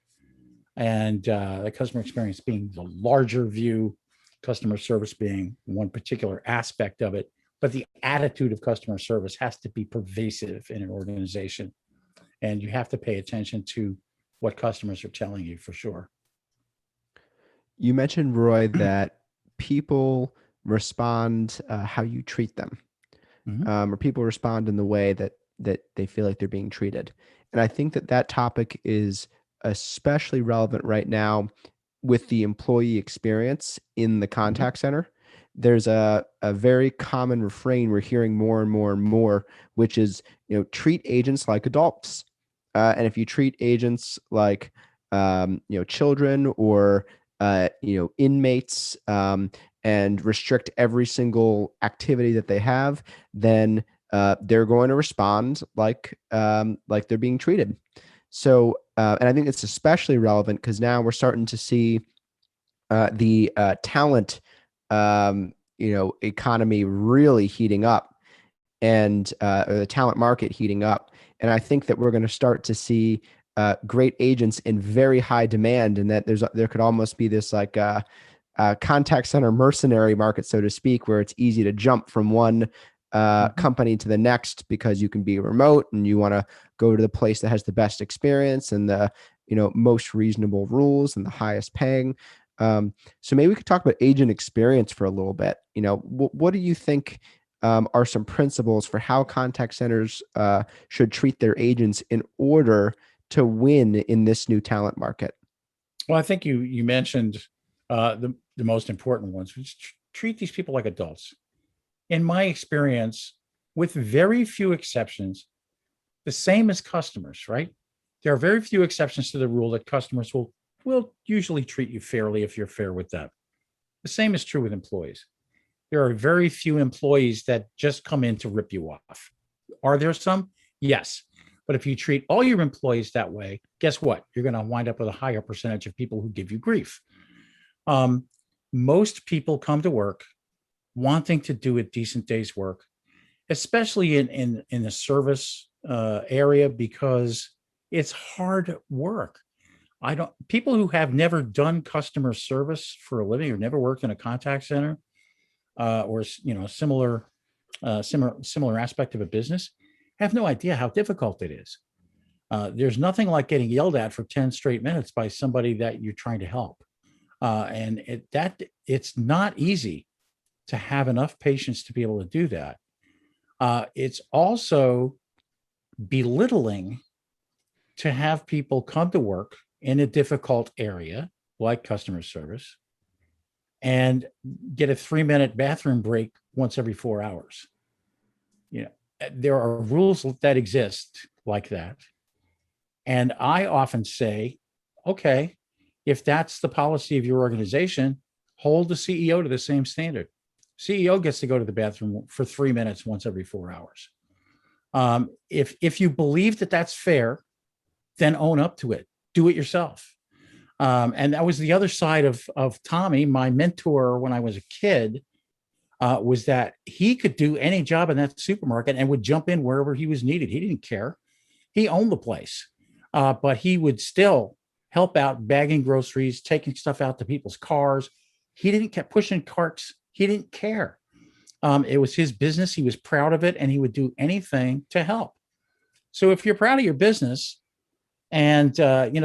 Speaker 2: and the customer experience being the larger view, customer service being one particular aspect of it. But the attitude of customer service has to be pervasive in an organization, and you have to pay attention to what customers are telling you for sure.
Speaker 1: You mentioned, Roy, that people respond how you treat them, or people respond in the way that they feel like they're being treated. And I think that topic is especially relevant right now with the employee experience in the contact center. There's a very common refrain we're hearing more and more and more, which is, treat agents like adults. And if you treat agents like children or inmates, and restrict every single activity that they have, then they're going to respond like they're being treated. So, and I think it's especially relevant because now we're starting to see the talent, economy really heating up, and or the talent market heating up. And I think that we're going to start to see great agents in very high demand, and that there could almost be this like contact center mercenary market, so to speak, where it's easy to jump from one company to the next because you can be remote and you want to go to the place that has the best experience and the most reasonable rules and the highest paying. So maybe we could talk about agent experience for a little bit. What do you think are some principles for how contact centers should treat their agents in order to win in this new talent market?
Speaker 2: Well, I think you mentioned the most important ones, which treat these people like adults. In my experience, with very few exceptions, the same as customers, right? There are very few exceptions to the rule that customers will usually treat you fairly if you're fair with them. The same is true with employees. There are very few employees that just come in to rip you off. Are there some? Yes. But if you treat all your employees that way, guess what? You're going to wind up with a higher percentage of people who give you grief. Most people come to work wanting to do a decent day's work, especially in the service area, because it's hard work. People who have never done customer service for a living or never worked in a contact center or similar aspect of a business have no idea how difficult it is. There's nothing like getting yelled at for 10 straight minutes by somebody that you're trying to help. And it's not easy to have enough patience to be able to do that. It's also belittling to have people come to work in a difficult area like customer service and get a 3-minute bathroom break once every 4 hours. There are rules that exist like that. And I often say, okay, if that's the policy of your organization, hold the CEO to the same standard. CEO gets to go to the bathroom for 3 minutes once every 4 hours. If you believe that that's fair, then own up to it. Do it yourself. And that was the other side of Tommy, my mentor when I was a kid, was that he could do any job in that supermarket and would jump in wherever he was needed. He didn't care. He owned the place, but he would still help out bagging groceries, taking stuff out to people's cars. He didn't keep pushing carts. He didn't care. It was his business. He was proud of it, and he would do anything to help. So if you're proud of your business and you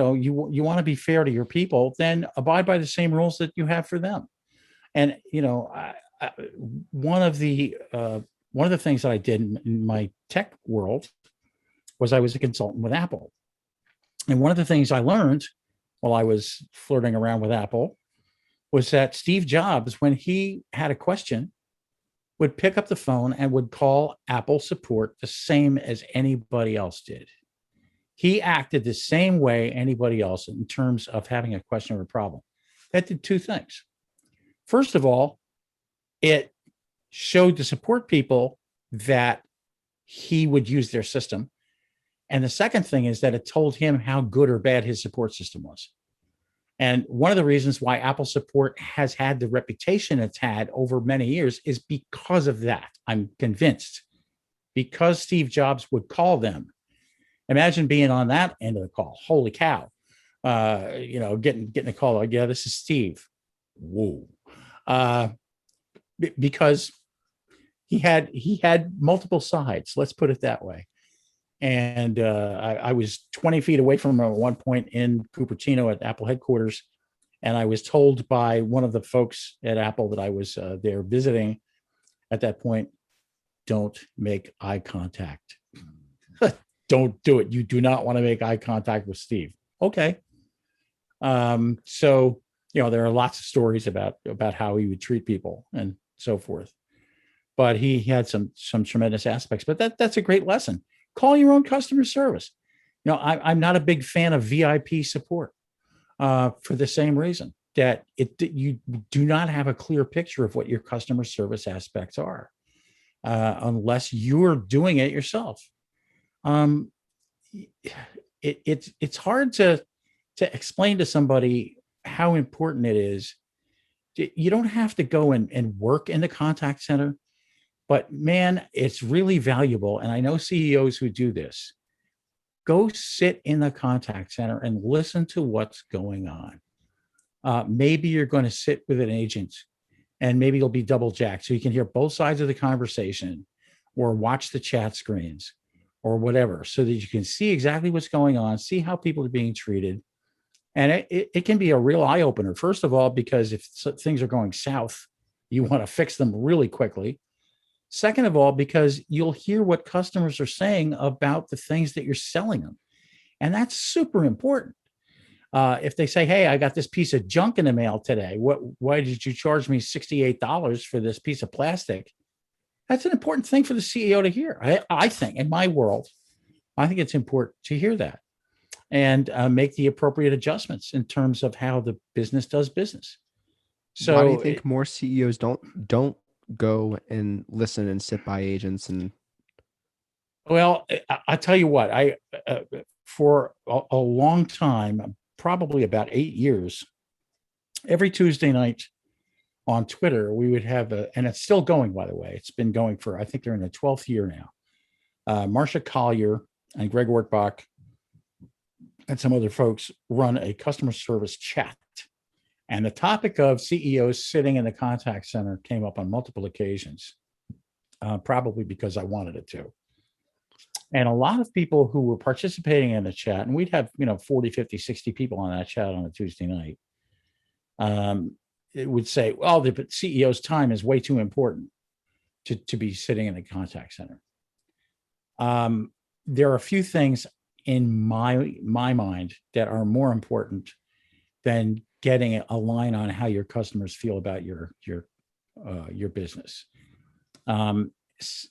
Speaker 2: want to be fair to your people, then abide by the same rules that you have for them. And one of the things that I did in my tech world was I was a consultant with Apple. And one of the things I learned while I was flirting around with Apple was that Steve Jobs, when he had a question, would pick up the phone and would call Apple support the same as anybody else did. He acted the same way anybody else in terms of having a question or a problem. That did two things. First of all, it showed the support people that he would use their system. And the second thing is that it told him how good or bad his support system was. And one of the reasons why Apple support has had the reputation it's had over many years is because of that. I'm convinced. Because Steve Jobs would call them. Imagine being on that end of the call. Holy cow. Getting a call like, yeah, this is Steve. Whoa. Because he had multiple sides. Let's put it that way. And I was 20 feet away from him at one point in Cupertino at Apple headquarters. And I was told by one of the folks at Apple that I was there visiting at that point, don't make eye contact. Don't do it. You do not want to make eye contact with Steve. Okay. So, there are lots of stories about how he would treat people and so forth. But he had some tremendous aspects. But that's a great lesson. Call your own customer service. I'm not a big fan of VIP support. for the same reason that you do not have a clear picture of what your customer service aspects are unless you're doing it yourself. Um, it's hard to explain to somebody how important it is. You don't have to go and work in the contact center, but man, it's really valuable. And I know CEOs who do this. Go sit in the contact center and listen to what's going on. Maybe you're going to sit with an agent and maybe it'll be double jacked so you can hear both sides of the conversation or watch the chat screens or whatever so that you can see exactly what's going on, see how people are being treated. And it can be a real eye opener. First of all, because if things are going south, you want to fix them really quickly. Second of all, because you'll hear what customers are saying about the things that you're selling them. And that's super important. If they say, hey, I got this piece of junk in the mail today. Why did you charge me $68 for this piece of plastic? That's an important thing for the CEO to hear. I think in my world, I think it's important to hear that and make the appropriate adjustments in terms of how the business does business. So
Speaker 1: why do you think more CEOs don't go and listen and sit by agents? And
Speaker 2: well, I tell you what, I for a long time, probably about 8 years, every Tuesday night on Twitter, we would have and it's still going, by the way. It's been going for, I think they're in the 12th year now. Marcia Collier and Greg Wortbach and some other folks run a customer service chat. And the topic of CEOs sitting in the contact center came up on multiple occasions, probably because I wanted it to. And a lot of people who were participating in the chat, and we'd have, 40, 50, 60 people on that chat on a Tuesday night, it would say, well, the CEO's time is way too important to be sitting in the contact center. There are a few things in my mind that are more important than getting a line on how your customers feel about your business.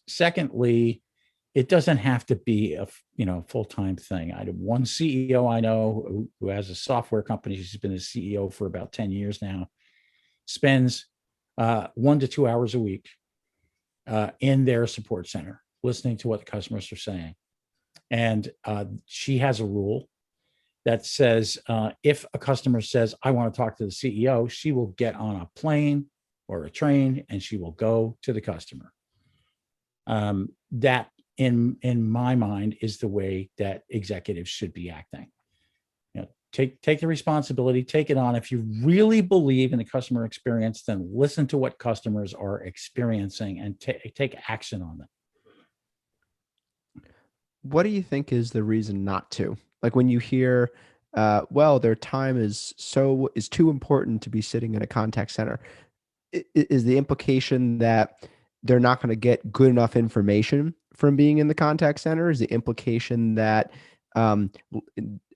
Speaker 2: Secondly, it doesn't have to be a full-time thing. I had one CEO I know who has a software company. He's been the CEO for about 10 years now. Spends 1 to 2 hours a week in their support center, listening to what the customers are saying. And she has a rule that says if a customer says, I want to talk to the CEO, she will get on a plane or a train and she will go to the customer. That, in my mind, is the way that executives should be acting. Take the responsibility, take it on. If you really believe in the customer experience, then listen to what customers are experiencing and take action on them.
Speaker 1: What do you think is the reason not to? Like when you hear, well, their time is too important to be sitting in a contact center. Is the implication that they're not going to get good enough information from being in the contact center? Is the implication that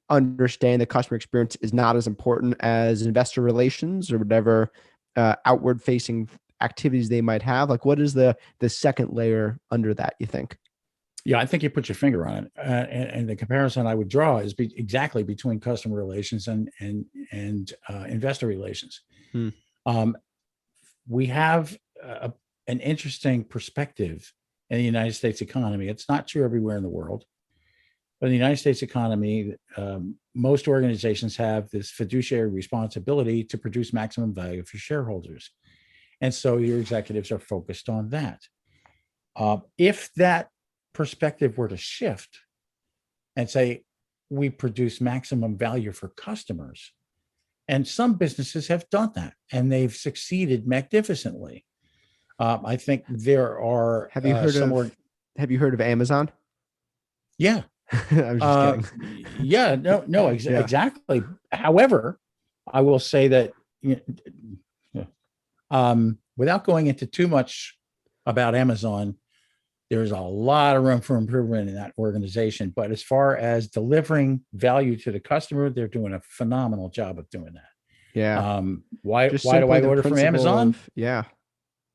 Speaker 1: understand the customer experience is not as important as investor relations or whatever outward facing activities they might have? Like, what is the second layer under that, you think?
Speaker 2: Yeah, I think you put your finger on it. And the comparison I would draw is exactly between customer relations and investor relations. We have an interesting perspective in the United States economy. It's not true everywhere in the world, but in the United States economy, most organizations have this fiduciary responsibility to produce maximum value for shareholders. And so your executives are focused on that. If that perspective were to shift and say, we produce maximum value for customers, and some businesses have done that and they've succeeded magnificently. I think there are.
Speaker 1: Have you heard of Amazon?
Speaker 2: Yeah.
Speaker 1: I was just kidding.
Speaker 2: Yeah, no, exactly. However, I will say that without going into too much about Amazon, there's a lot of room for improvement in that organization. But as far as delivering value to the customer, they're doing a phenomenal job of doing that.
Speaker 1: Yeah.
Speaker 2: Why do I order from Amazon?
Speaker 1: Yeah.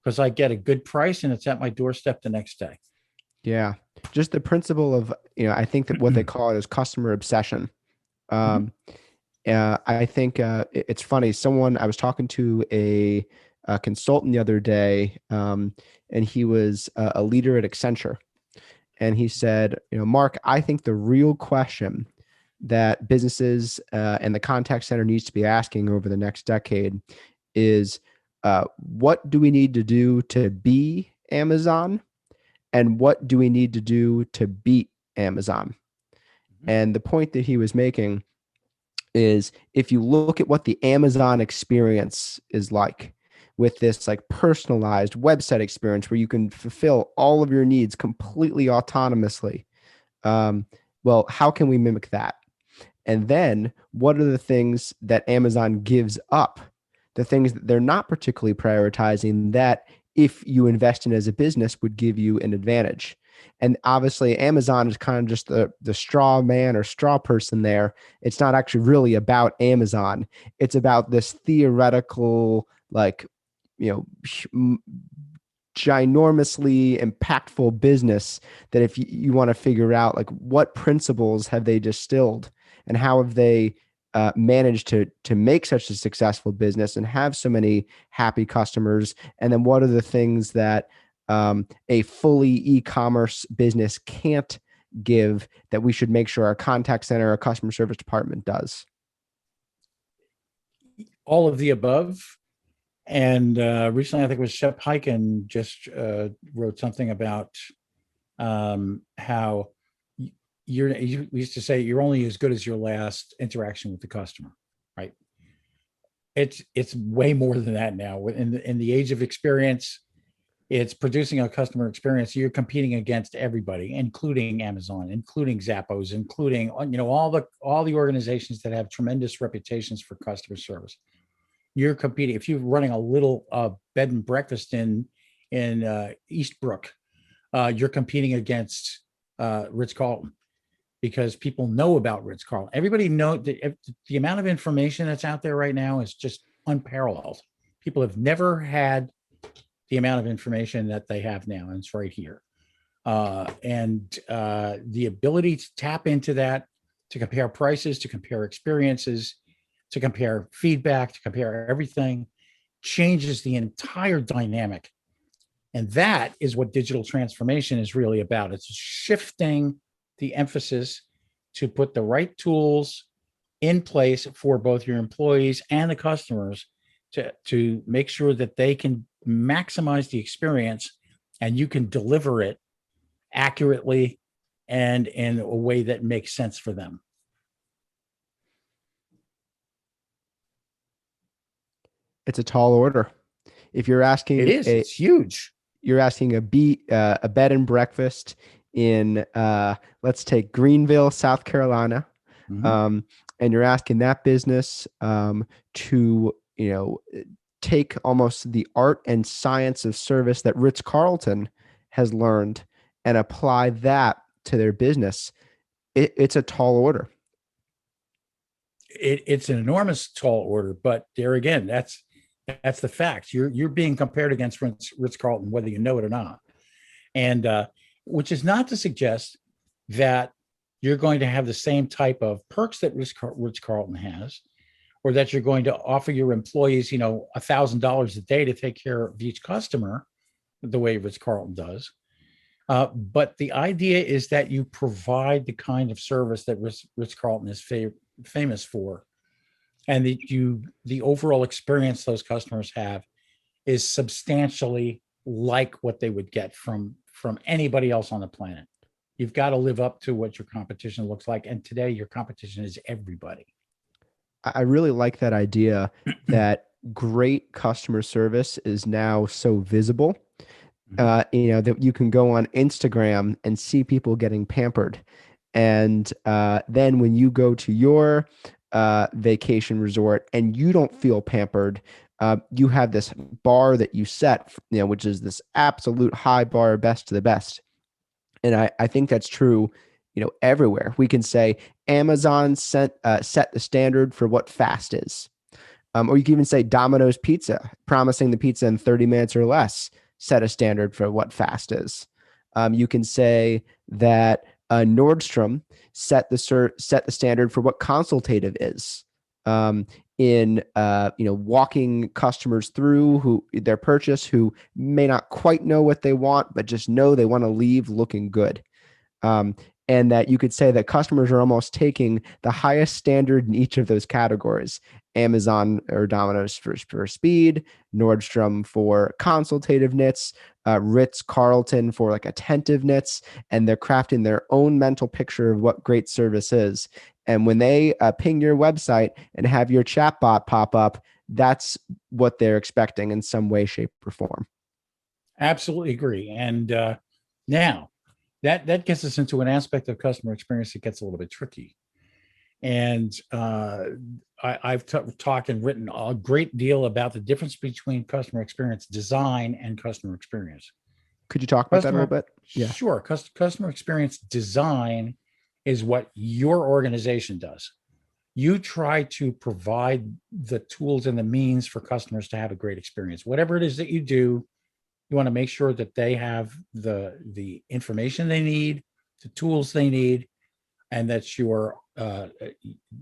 Speaker 2: Because I get a good price and it's at my doorstep the next day.
Speaker 1: Yeah. Just the principle of, I think that what they call it is customer obsession. I think it's funny. Someone I was talking to a consultant the other day, and he was a leader at Accenture, and he said, Mark, I think the real question that businesses and the contact center needs to be asking over the next decade is, what do we need to do to be Amazon, and what do we need to do to beat Amazon? And the point that he was making is, if you look at what the Amazon experience is like, with this like personalized website experience where you can fulfill all of your needs completely autonomously, well, how can we mimic that? And then what are the things that Amazon gives up? The things that they're not particularly prioritizing that, if you invest in as a business, would give you an advantage. And obviously Amazon is kind of just the straw man or straw person there. It's not actually really about Amazon. It's about this theoretical, like, ginormously impactful business, that if you want to figure out like what principles have they distilled, and how have they managed to make such a successful business and have so many happy customers, and then what are the things that a fully e-commerce business can't give, that we should make sure our contact center or customer service department does?
Speaker 2: All of the above. And recently, I think it was Shep Hyken just wrote something about how we used to say you're only as good as your last interaction with the customer, right? It's way more than that now. In the age of experience, it's producing a customer experience. You're competing against everybody, including Amazon, including Zappos, including all the organizations that have tremendous reputations for customer service. You're competing. If you're running a little bed and breakfast in Eastbrook, you're competing against Ritz-Carlton, because people know about Ritz-Carlton. Everybody know that the amount of information that's out there right now is just unparalleled. People have never had the amount of information that they have now, and it's right here. And the ability to tap into that, to compare prices, to compare experiences, to compare feedback, to compare everything, changes the entire dynamic. And that is what digital transformation is really about. It's shifting the emphasis to put the right tools in place for both your employees and the customers to make sure that they can maximize the experience, and you can deliver it accurately and in a way that makes sense for them.
Speaker 1: It's a tall order. If you're asking,
Speaker 2: it is. It's huge.
Speaker 1: You're asking a bed and breakfast in let's take Greenville, South Carolina, and you're asking that business to take almost the art and science of service that Ritz-Carlton has learned and apply that to their business. It's a tall order.
Speaker 2: It's an enormous tall order, but there again, that's the fact. You're being compared against Ritz-Carlton, whether you know it or not. And which is not to suggest that you're going to have the same type of perks that Ritz-Carlton has, or that you're going to offer your employees, $1,000 a day to take care of each customer the way Ritz-Carlton does. But the idea is that you provide the kind of service that Ritz-Carlton is famous for, and that the overall experience those customers have is substantially like what they would get from anybody else on the planet. You've got to live up to what your competition looks like. And today your competition is everybody.
Speaker 1: I really like that idea that great customer service is now so visible. That you can go on Instagram and see people getting pampered. And then when you go to your vacation resort and you don't feel pampered, you have this bar that you set, which is this absolute high bar, best to the best. And I think that's true, everywhere. We can say Amazon set the standard for what fast is. Or you can even say Domino's Pizza, promising the pizza in 30 minutes or less, set a standard for what fast is. You can say that Nordstrom set the standard for what consultative is. um, in walking customers through who their purchase who may not quite know what they want, but just know they want to leave looking good. Um, and that you could say that customers are almost taking the highest standard in each of those categories. Amazon or Domino's for speed, Nordstrom for consultative knits, Ritz Carlton for like attentive knits, and they're crafting their own mental picture of what great service is. And when they ping your website and have your chatbot pop up, that's what they're expecting in some way, shape, or form.
Speaker 2: Absolutely agree. And now that gets us into an aspect of customer experience that gets a little bit tricky. And I've talked and written a great deal about the difference between customer experience design and customer experience.
Speaker 1: Could you talk about that a little bit?
Speaker 2: Yeah. Sure. Customer experience design is what your organization does. You try to provide the tools and the means for customers to have a great experience. Whatever it is that you do, you want to make sure that they have the information they need, the tools they need, and that your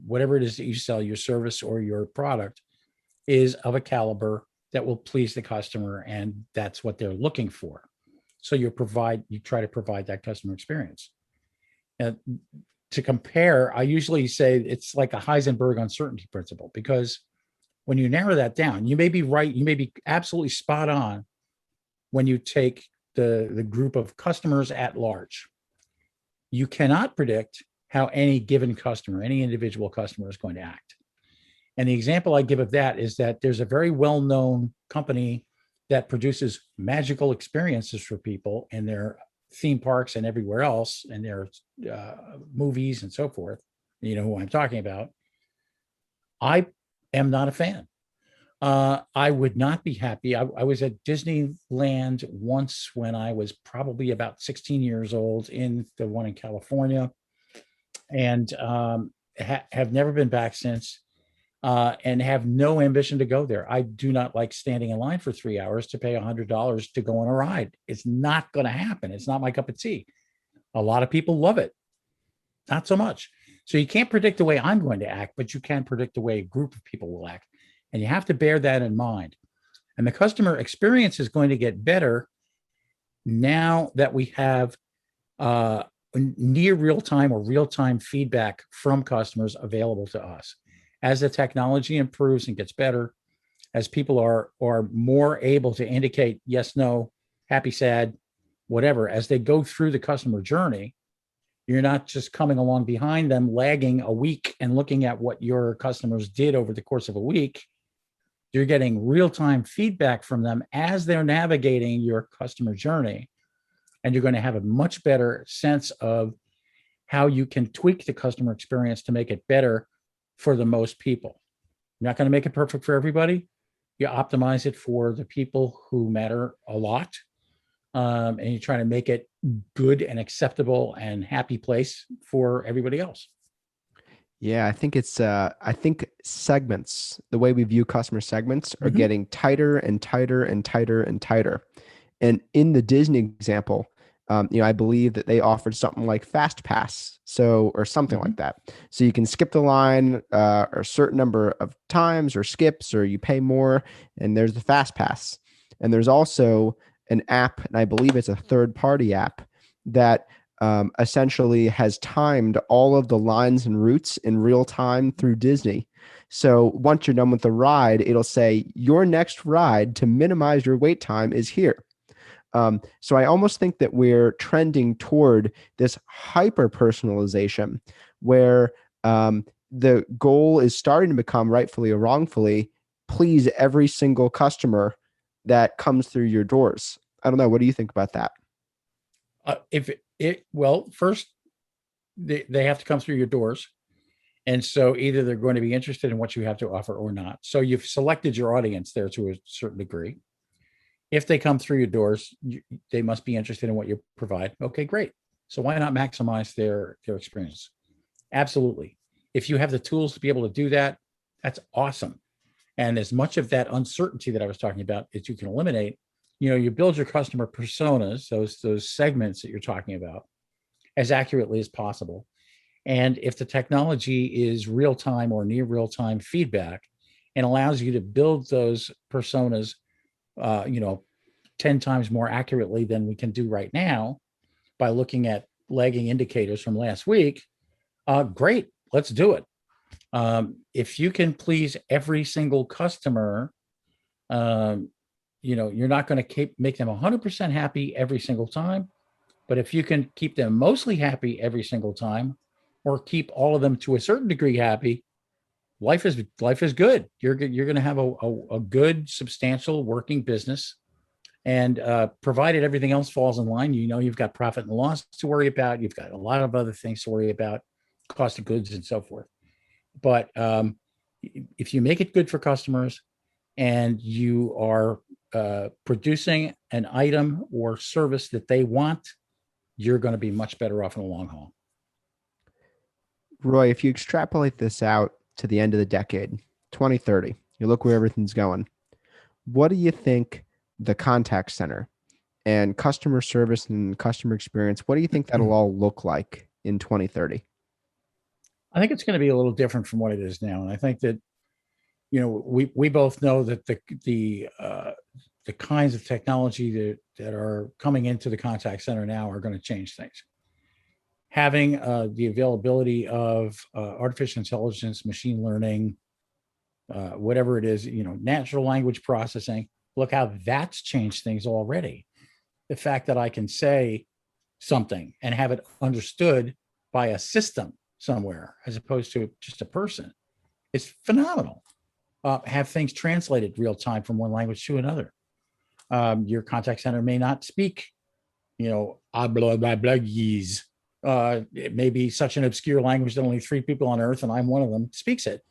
Speaker 2: whatever it is that you sell, your service or your product, is of a caliber that will please the customer, and that's what they're looking for. So you try to provide that customer experience. And to compare, I usually say it's like a Heisenberg uncertainty principle, because when you narrow that down, you may be right, you may be absolutely spot on when you take the group of customers at large. You cannot predict how any given customer, any individual customer is going to act. And the example I give of that is that there's a very well-known company that produces magical experiences for people in their theme parks and everywhere else, and their movies and so forth. You know who I'm talking about. I am not a fan. I would not be happy. I was at Disneyland once when I was probably about 16 years old, in the one in California, and have never been back since, and have no ambition to go there. I do not like standing in line for 3 hours to pay $100 to go on a ride. It's not going to happen. It's not my cup of tea. A lot of people love it. Not so much. So you can't predict the way I'm going to act, but you can predict the way a group of people will act. And you have to bear that in mind. And the customer experience is going to get better now that we have near real-time or real-time feedback from customers available to us. As the technology improves and gets better, as people are more able to indicate yes, no, happy, sad, whatever, as they go through the customer journey, you're not just coming along behind them, lagging a week and looking at what your customers did over the course of a week. You're getting real-time feedback from them as they're navigating your customer journey. And you're going to have a much better sense of how you can tweak the customer experience to make it better for the most people. You're not going to make it perfect for everybody. You optimize it for the people who matter a lot. And you try to make it good and acceptable and happy place for everybody else.
Speaker 1: Yeah, I think segments, the way we view customer segments, are getting tighter and tighter and tighter and tighter. And in the Disney example, I believe that they offered something like Fast Pass, or something like that. So you can skip the line a certain number of times, or skips, or you pay more, and there's the Fast Pass. And there's also an app, and I believe it's a third-party app, that essentially has timed all of the lines and routes in real time through Disney. So once you're done with the ride, it'll say your next ride to minimize your wait time is here. So I almost think that we're trending toward this hyper personalization, where the goal is starting to become, rightfully or wrongfully, please every single customer that comes through your doors. I don't know. What do you think about that?
Speaker 2: First, they have to come through your doors. And so either they're going to be interested in what you have to offer or not. So you've selected your audience there to a certain degree. If they come through your doors, they must be interested in what you provide. Okay, great. So why not maximize their experience? Absolutely. If you have the tools to be able to do that, that's awesome. And as much of that uncertainty that I was talking about as you can eliminate, you build your customer personas, those segments that you're talking about, as accurately as possible. And if the technology is real time or near real time feedback and allows you to build those personas, you know, 10 times more accurately than we can do right now by looking at lagging indicators from last week, great, let's do it. If you can please every single customer, um, you know, you're not going to make them 100% happy every single time. But if you can keep them mostly happy every single time, or keep all of them to a certain degree happy, life is good. You're going to have a good, substantial working business, and provided everything else falls in line, you know, you've got profit and loss to worry about. You've got a lot of other things to worry about, cost of goods and so forth. But if you make it good for customers and you are producing an item or service that they want, you're going to be much better off in the long haul.
Speaker 1: Roy, if you extrapolate this out to the end of the decade, 2030, you look where everything's going. What do you think the contact center and customer service and customer experience, what do you think that'll all look like in 2030?
Speaker 2: I think it's going to be a little different from what it is now. And I think that, you know, we both know that the kinds of technology that are coming into the contact center now are going to change things. Having the availability of artificial intelligence, machine learning, whatever it is, you know, natural language processing, look how that's changed things already. The fact that I can say something and have it understood by a system somewhere as opposed to just a person is phenomenal. Have things translated real time from one language to another. Your contact center may not speak, you know, it may be such an obscure language that only 3 people on earth, and I'm one of them, speaks it.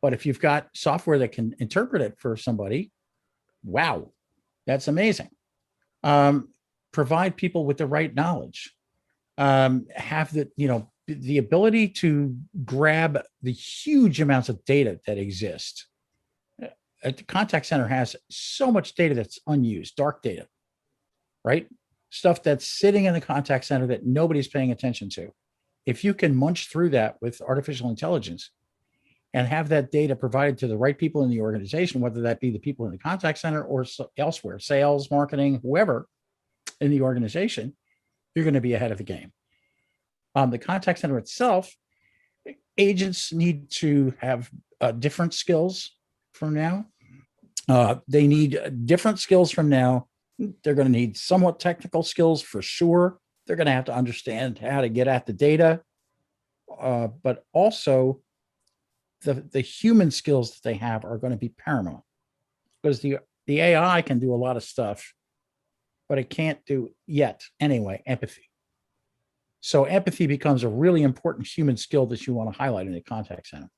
Speaker 2: But if you've got software that can interpret it for somebody, wow, that's amazing. Provide people with the right knowledge. Have the, you know, the ability to grab the huge amounts of data that exist. The contact center has so much data that's unused, dark data, right? Stuff that's sitting in the contact center that nobody's paying attention to. If you can munch through that with artificial intelligence and have that data provided to the right people in the organization, whether that be the people in the contact center or elsewhere, sales, marketing, whoever in the organization, you're going to be ahead of the game. The contact center itself, agents need to have different skills from now. They need different skills from now. They're going to need somewhat technical skills for sure. They're going to have to understand how to get at the data, but also the human skills that they have are going to be paramount, because the AI can do a lot of stuff, but it can't do yet anyway empathy. So empathy becomes a really important human skill that you want to highlight in the contact center.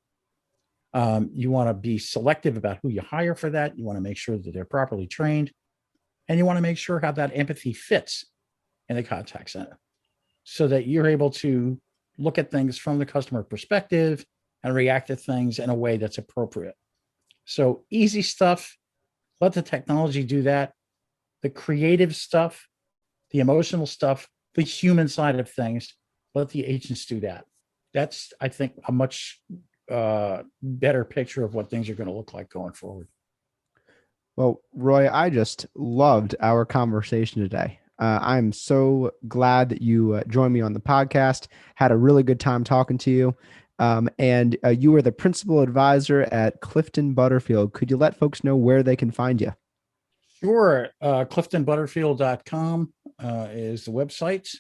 Speaker 2: You want to be selective about who you hire for that. You want to make sure that they're properly trained, and you want to make sure how that empathy fits in the contact center so that you're able to look at things from the customer perspective and react to things in a way that's appropriate. So easy stuff, let the technology do that. The creative stuff, the emotional stuff, the human side of things, let the agents do that. That's, I think, a much better picture of what things are going to look like going forward.
Speaker 1: Well, Roy, I just loved our conversation today. I'm so glad that you joined me on the podcast. Had a really good time talking to you. And you are the principal advisor at Clifton Butterfield. Could you let folks know where they can find you?
Speaker 2: Sure. CliftonButterfield.com is the website.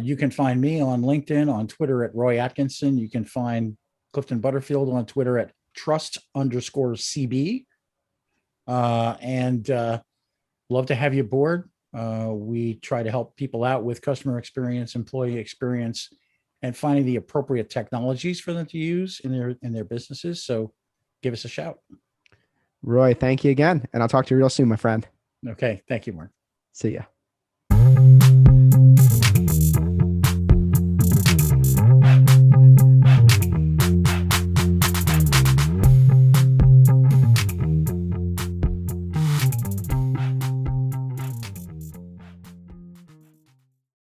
Speaker 2: You can find me on LinkedIn, on Twitter at Roy Atkinson. You can find Clifton Butterfield on Twitter at trust_CB. And love to have you aboard. We try to help people out with customer experience, employee experience, and finding the appropriate technologies for them to use in their businesses. So give us a shout.
Speaker 1: Roy, thank you again. And I'll talk to you real soon, my friend.
Speaker 2: Okay. Thank you, Marc.
Speaker 1: See ya.